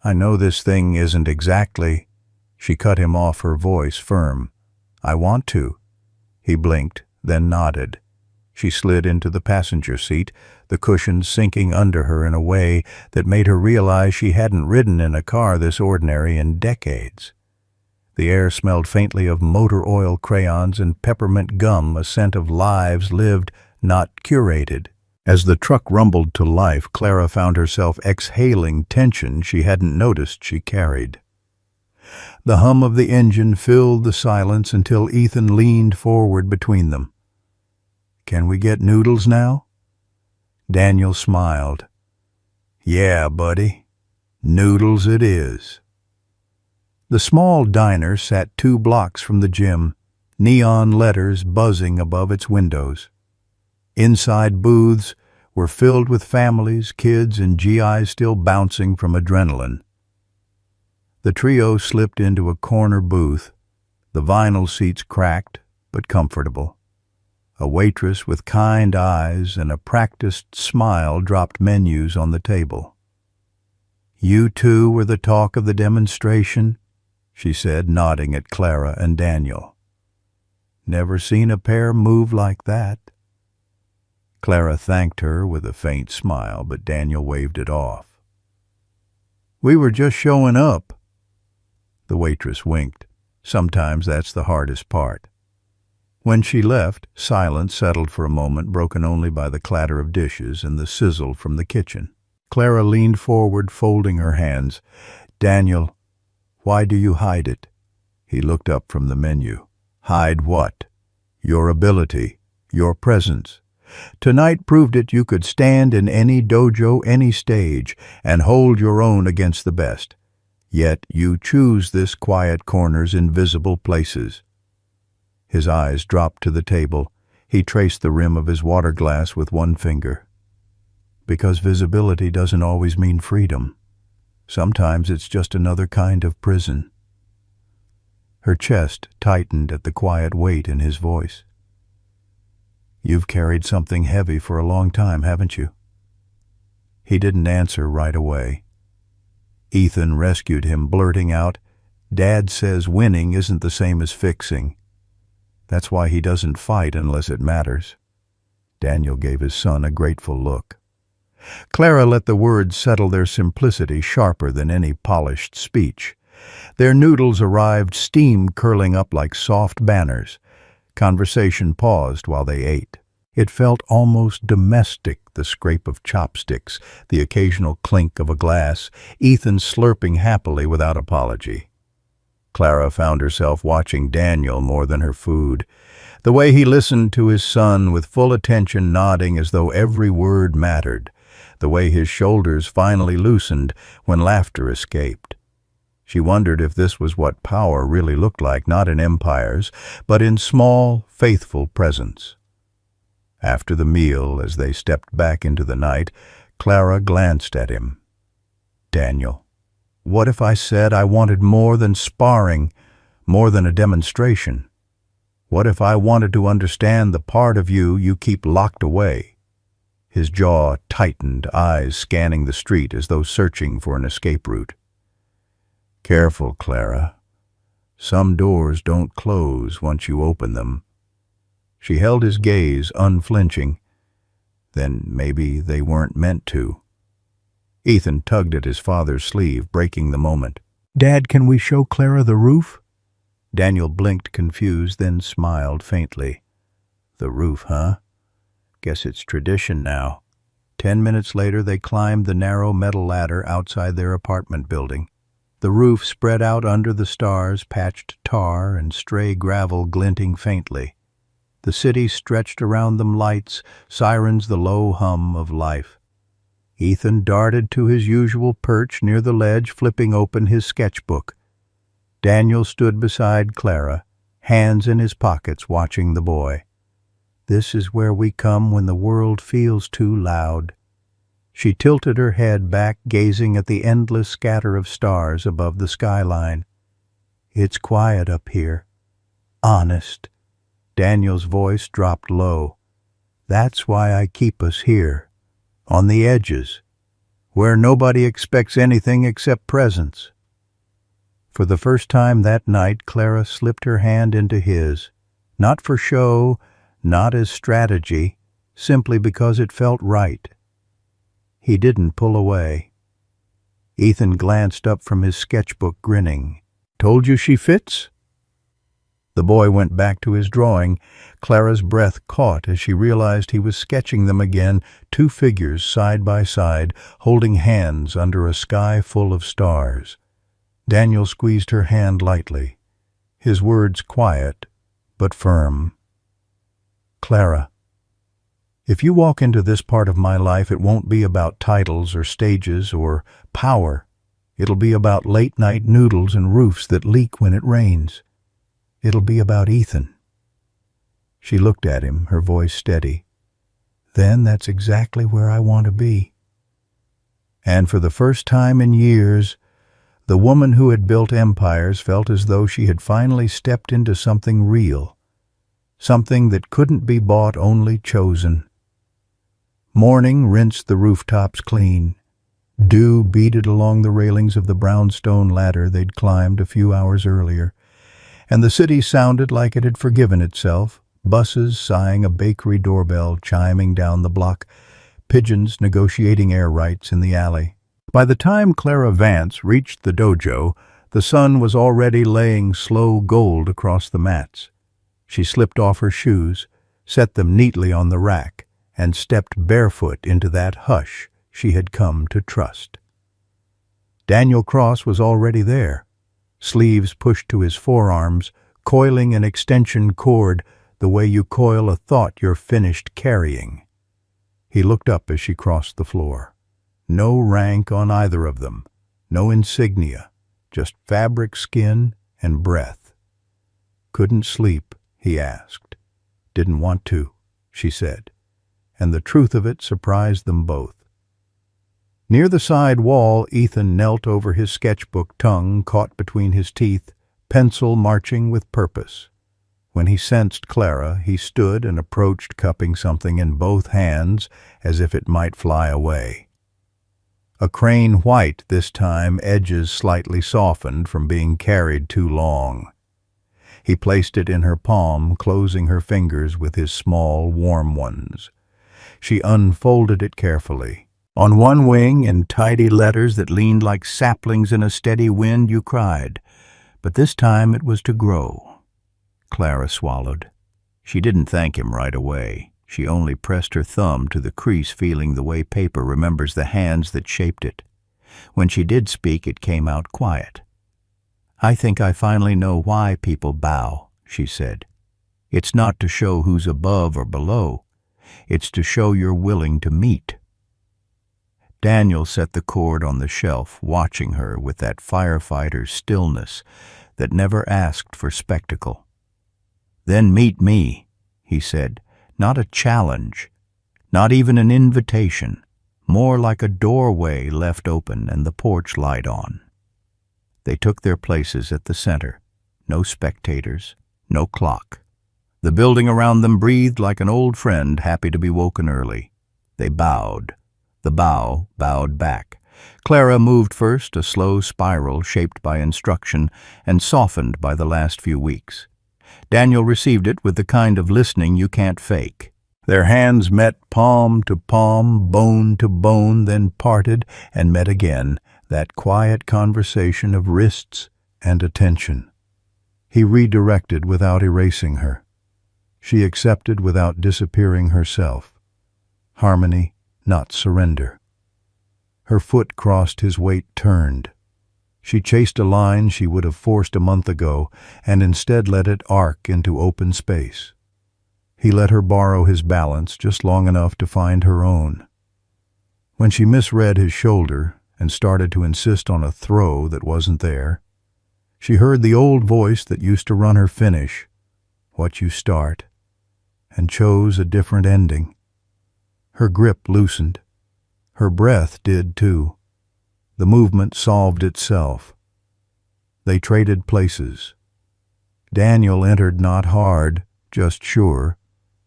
"I know this thing isn't exactly—" She cut him off, her voice firm. "I want to." He blinked, then nodded. She slid into the passenger seat, the cushions sinking under her in a way that made her realize she hadn't ridden in a car this ordinary in decades. The air smelled faintly of motor oil, crayons, and peppermint gum, a scent of lives lived, not curated. As the truck rumbled to life, Clara found herself exhaling tension she hadn't noticed she carried. The hum of the engine filled the silence until Ethan leaned forward between them. "Can we get noodles now?" Daniel smiled. "Yeah, buddy. Noodles it is." The small diner sat 2 blocks from the gym, neon letters buzzing above its windows. Inside booths were filled with families, kids, and GIs still bouncing from adrenaline. The trio slipped into a corner booth, the vinyl seats cracked but comfortable. A waitress with kind eyes and a practiced smile dropped menus on the table. "You two were the talk of the demonstration," she said, nodding at Clara and Daniel. "Never seen a pair move like that." Clara thanked her with a faint smile, but Daniel waved it off. "We were just showing up." The waitress winked. Sometimes that's the hardest part. When she left, silence settled for a moment, broken only by the clatter of dishes and the sizzle from the kitchen. Clara leaned forward, folding her hands. "Daniel, why do you hide it?" He looked up from the menu. "Hide what?" "Your ability, your presence. Tonight proved it. You could stand in any dojo, any stage, and hold your own against the best. Yet you choose this quiet corner's invisible places." His eyes dropped to the table, He traced the rim of his water glass with one finger. Because visibility doesn't always mean freedom. Sometimes it's just another kind of prison. Her chest tightened at the quiet weight in his voice. You've carried something heavy for a long time, haven't you? He didn't answer right away. Ethan rescued him, blurting out, Dad says winning isn't the same as fixing. That's why he doesn't fight unless it matters. Daniel gave his son a grateful look. Clara let the words settle their simplicity sharper than any polished speech. Their noodles arrived, steam curling up like soft banners. Conversation paused while they ate. It felt almost domestic, the scrape of chopsticks, the occasional clink of a glass, Ethan slurping happily without apology. Clara found herself watching Daniel more than her food. The way he listened to his son with full attention, nodding as though every word mattered. The way his shoulders finally loosened when laughter escaped. She wondered if this was what power really looked like, not in empires, but in small, faithful presence. After the meal, as they stepped back into the night, Clara glanced at him. Daniel, what if I said I wanted more than sparring, more than a demonstration? What if I wanted to understand the part of you you keep locked away? His jaw tightened, eyes scanning the street as though searching for an escape route. Careful, Clara. Some doors don't close once you open them. She held his gaze, unflinching. Then maybe they weren't meant to. Ethan tugged at his father's sleeve, breaking the moment. Dad, can we show Clara the roof? Daniel blinked confused, then smiled faintly. The roof, huh? Guess it's tradition now. 10 minutes later, they climbed the narrow metal ladder outside their apartment building. The roof spread out under the stars, patched tar and stray gravel glinting faintly. The city stretched around them, lights, sirens, the low hum of life. Ethan darted to his usual perch near the ledge, flipping open his sketchbook. Daniel stood beside Clara, hands in his pockets, watching the boy. This is where we come when the world feels too loud. She tilted her head back, gazing at the endless scatter of stars above the skyline. It's quiet up here. Honest. Daniel's voice dropped low. That's why I keep us here, on the edges, where nobody expects anything except presence. For the first time that night, Clara slipped her hand into his, not for show, not as strategy, simply because it felt right. He didn't pull away. Ethan glanced up from his sketchbook, grinning. Told you she fits? The boy went back to his drawing. Clara's breath caught as she realized he was sketching them again, two figures side by side, holding hands under a sky full of stars. Daniel squeezed her hand lightly, his words quiet but firm. Clara, if you walk into this part of my life, it won't be about titles or stages or power. It'll be about late-night noodles and roofs that leak when it rains. It'll be about Ethan. She looked at him, her voice steady. Then that's exactly where I want to be. And for the first time in years, the woman who had built empires felt as though she had finally stepped into something real. Something that couldn't be bought, only chosen. Morning rinsed the rooftops clean. Dew beaded along the railings of the brownstone ladder they'd climbed a few hours earlier, and the city sounded like it had forgiven itself, buses sighing, a bakery doorbell chiming down the block, pigeons negotiating air rights in the alley. By the time Clara Vance reached the dojo, the sun was already laying slow gold across the mats. She slipped off her shoes, set them neatly on the rack, and stepped barefoot into that hush she had come to trust. Daniel Cross was already there, sleeves pushed to his forearms, coiling an extension cord the way you coil a thought you're finished carrying. He looked up as she crossed the floor. No rank on either of them, no insignia, just fabric, skin, and breath. Couldn't sleep, he asked. Didn't want to. she said, and the truth of it surprised them both. Near the side wall, Ethan knelt over his sketchbook, tongue caught between his teeth, pencil marching with purpose. When he sensed Clara, he stood and approached, cupping something in both hands as if it might fly away. A crane white this time, edges slightly softened from being carried too long. He placed it in her palm, closing her fingers with his small, warm ones. She unfolded it carefully. On one wing, in tidy letters that leaned like saplings in a steady wind, you cried. But this time it was to grow. Clara swallowed. She didn't thank him right away. She only pressed her thumb to the crease, feeling the way paper remembers the hands that shaped it. When she did speak, it came out quiet. "I think I finally know why people bow," she said. "It's not to show who's above or below. It's to show you're willing to meet." Daniel set the cord on the shelf, watching her with that firefighter's stillness that never asked for spectacle. "Then meet me," he said, "not a challenge, not even an invitation, more like a doorway left open and the porch light on." They took their places at the center. No spectators, no clock. The building around them breathed like an old friend happy to be woken early. They bowed. The bow bowed back. Clara moved first, a slow spiral shaped by instruction and softened by the last few weeks. Daniel received it with the kind of listening you can't fake. Their hands met palm to palm, bone to bone, then parted and met again, that quiet conversation of wrists and attention. He redirected without erasing her. She accepted without disappearing herself. Harmony, not surrender. Her foot crossed, his weight turned. She chased a line she would have forced a month ago, and instead let it arc into open space. He let her borrow his balance just long enough to find her own. When she misread his shoulder and started to insist on a throw that wasn't there, she heard the old voice that used to run her finish, "What you start," and chose a different ending. Her grip loosened. Her breath did too. The movement solved itself. They traded places. Daniel entered not hard, just sure,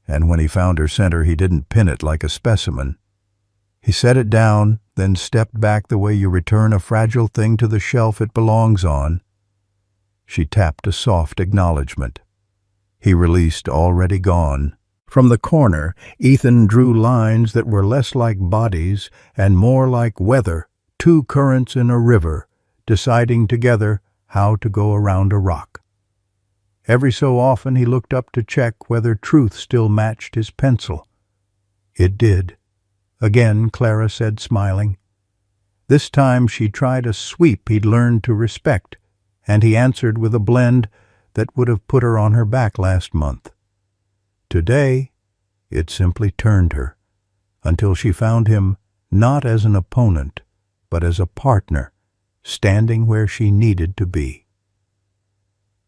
and when he found her center, he didn't pin it like a specimen. He set it down, then stepped back the way you return a fragile thing to the shelf it belongs on. She tapped a soft acknowledgement. He released, already gone. From the corner, Ethan drew lines that were less like bodies and more like weather, two currents in a river, deciding together how to go around a rock. Every so often he looked up to check whether truth still matched his pencil. It did. Again, Clara said, smiling. This time she tried a sweep he'd learned to respect, and he answered with a blend that would have put her on her back last month. Today, it simply turned her, until she found him not as an opponent, but as a partner, standing where she needed to be.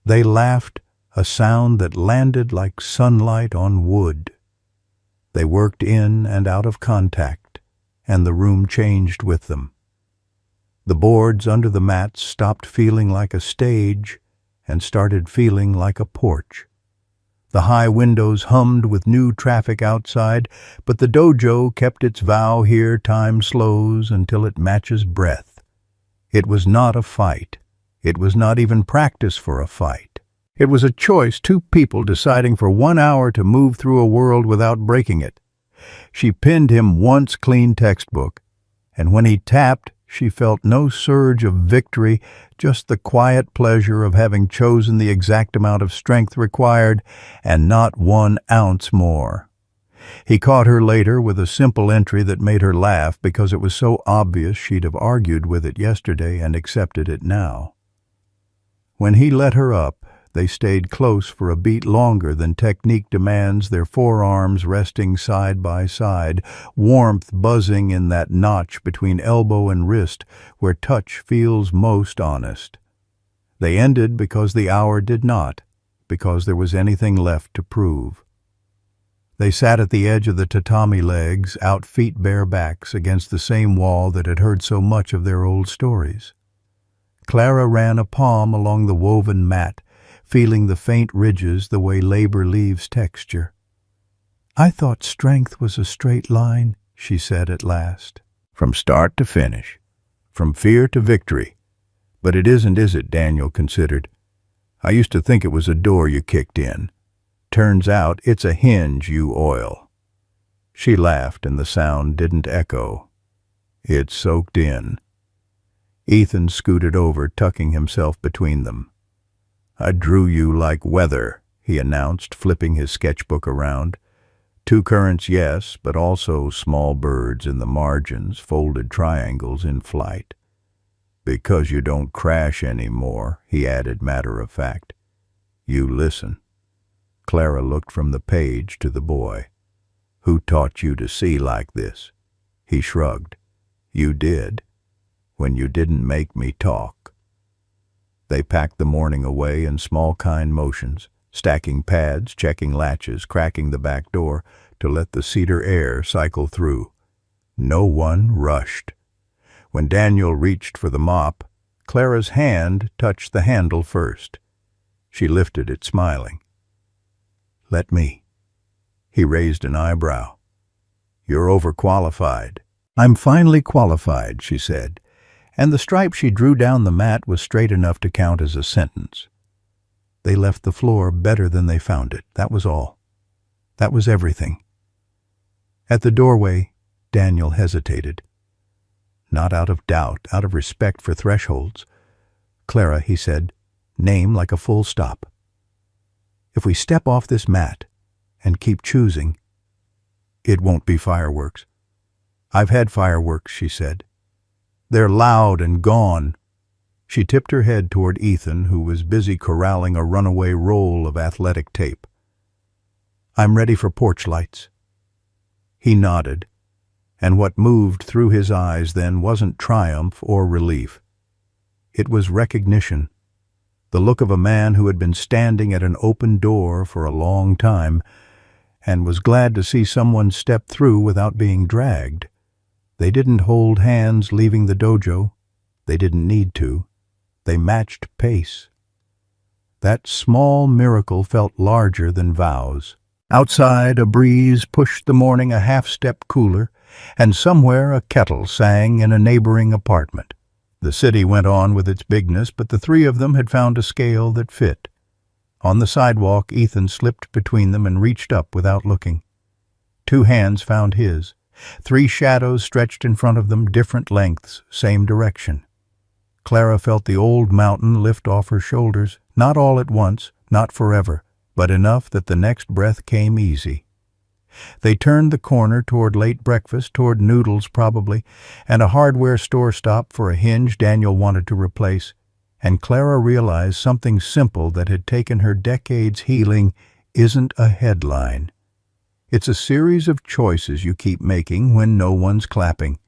They laughed, a sound that landed like sunlight on wood. They worked in and out of contact, and the room changed with them. The boards under the mats stopped feeling like a stage and started feeling like a porch. The high windows hummed with new traffic outside, but the dojo kept its vow here. Time slows until it matches breath. It was not a fight. It was not even practice for a fight. It was a choice, two people deciding for 1 hour to move through a world without breaking it. She pinned him once clean textbook, and when he tapped, she felt no surge of victory, just the quiet pleasure of having chosen the exact amount of strength required, and not 1 ounce more. He caught her later with a simple entry that made her laugh because it was so obvious she'd have argued with it yesterday and accepted it now. When he let her up, they stayed close for a beat longer than technique demands, their forearms resting side by side, warmth buzzing in that notch between elbow and wrist where touch feels most honest. They ended because the hour did not, because there was anything left to prove. They sat at the edge of the tatami legs, out feet bare backs, against the same wall that had heard so much of their old stories. Clara ran a palm along the woven mat, feeling the faint ridges the way labor leaves texture. "I thought strength was a straight line," she said at last. "From start to finish. From fear to victory. But it isn't, is it?" Daniel considered. "I used to think it was a door you kicked in. Turns out it's a hinge you oil." She laughed, and the sound didn't echo. It soaked in. Ethan scooted over, tucking himself between them. "I drew you like weather," he announced, flipping his sketchbook around. "Two currents, yes, but also small birds in the margins, folded triangles in flight. Because you don't crash anymore," he added matter-of-fact. "You listen." Clara looked from the page to the boy. "Who taught you to see like this?" He shrugged. "You did, when you didn't make me talk." They packed the morning away in small kind motions, stacking pads, checking latches, cracking the back door to let the cedar air cycle through. No one rushed. When Daniel reached for the mop, Clara's hand touched the handle first. She lifted it, smiling. "Let me." He raised an eyebrow. "You're overqualified." "I'm finally qualified," she said, and the stripe she drew down the mat was straight enough to count as a sentence. They left the floor better than they found it. That was all. That was everything. At the doorway, Daniel hesitated. Not out of doubt, out of respect for thresholds. "Clara," he said, "name like a full stop. If we step off this mat and keep choosing, it won't be fireworks." "I've had fireworks," she said. "They're loud and gone." She tipped her head toward Ethan, who was busy corralling a runaway roll of athletic tape. "I'm ready for porch lights." He nodded, and what moved through his eyes then wasn't triumph or relief. It was recognition, the look of a man who had been standing at an open door for a long time and was glad to see someone step through without being dragged. They didn't hold hands leaving the dojo. They didn't need to. They matched pace. That small miracle felt larger than vows. Outside, a breeze pushed the morning a half-step cooler, and somewhere a kettle sang in a neighboring apartment. The city went on with its bigness, but the three of them had found a scale that fit. On the sidewalk, Ethan slipped between them and reached up without looking. Two hands found his. Three shadows stretched in front of them, different lengths, same direction. Clara felt the old mountain lift off her shoulders, not all at once, not forever, but enough that the next breath came easy. They turned the corner toward late breakfast, toward noodles probably, and a hardware store stop for a hinge Daniel wanted to replace, and Clara realized something simple that had taken her decades healing isn't a headline. It's a series of choices you keep making when no one's clapping.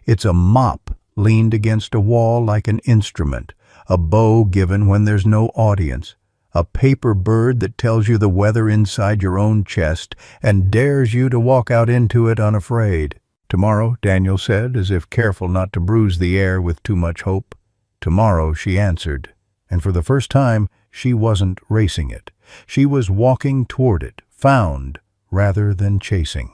It's a mop leaned against a wall like an instrument, a bow given when there's no audience, a paper bird that tells you the weather inside your own chest and dares you to walk out into it unafraid. "Tomorrow," Daniel said, as if careful not to bruise the air with too much hope. "Tomorrow," she answered, and for the first time she wasn't racing it. She was walking toward it, found rather than chasing.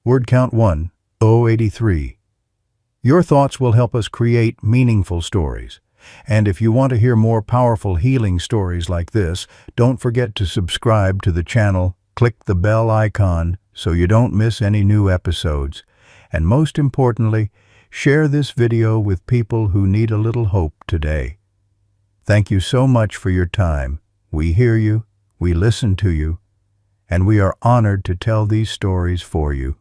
Word count 1083. Your thoughts will help us create meaningful stories. And if you want to hear more powerful healing stories like this, don't forget to subscribe to the channel, click the bell icon so you don't miss any new episodes. And most importantly, share this video with people who need a little hope today. Thank you so much for your time. We hear you, we listen to you, and we are honored to tell these stories for you.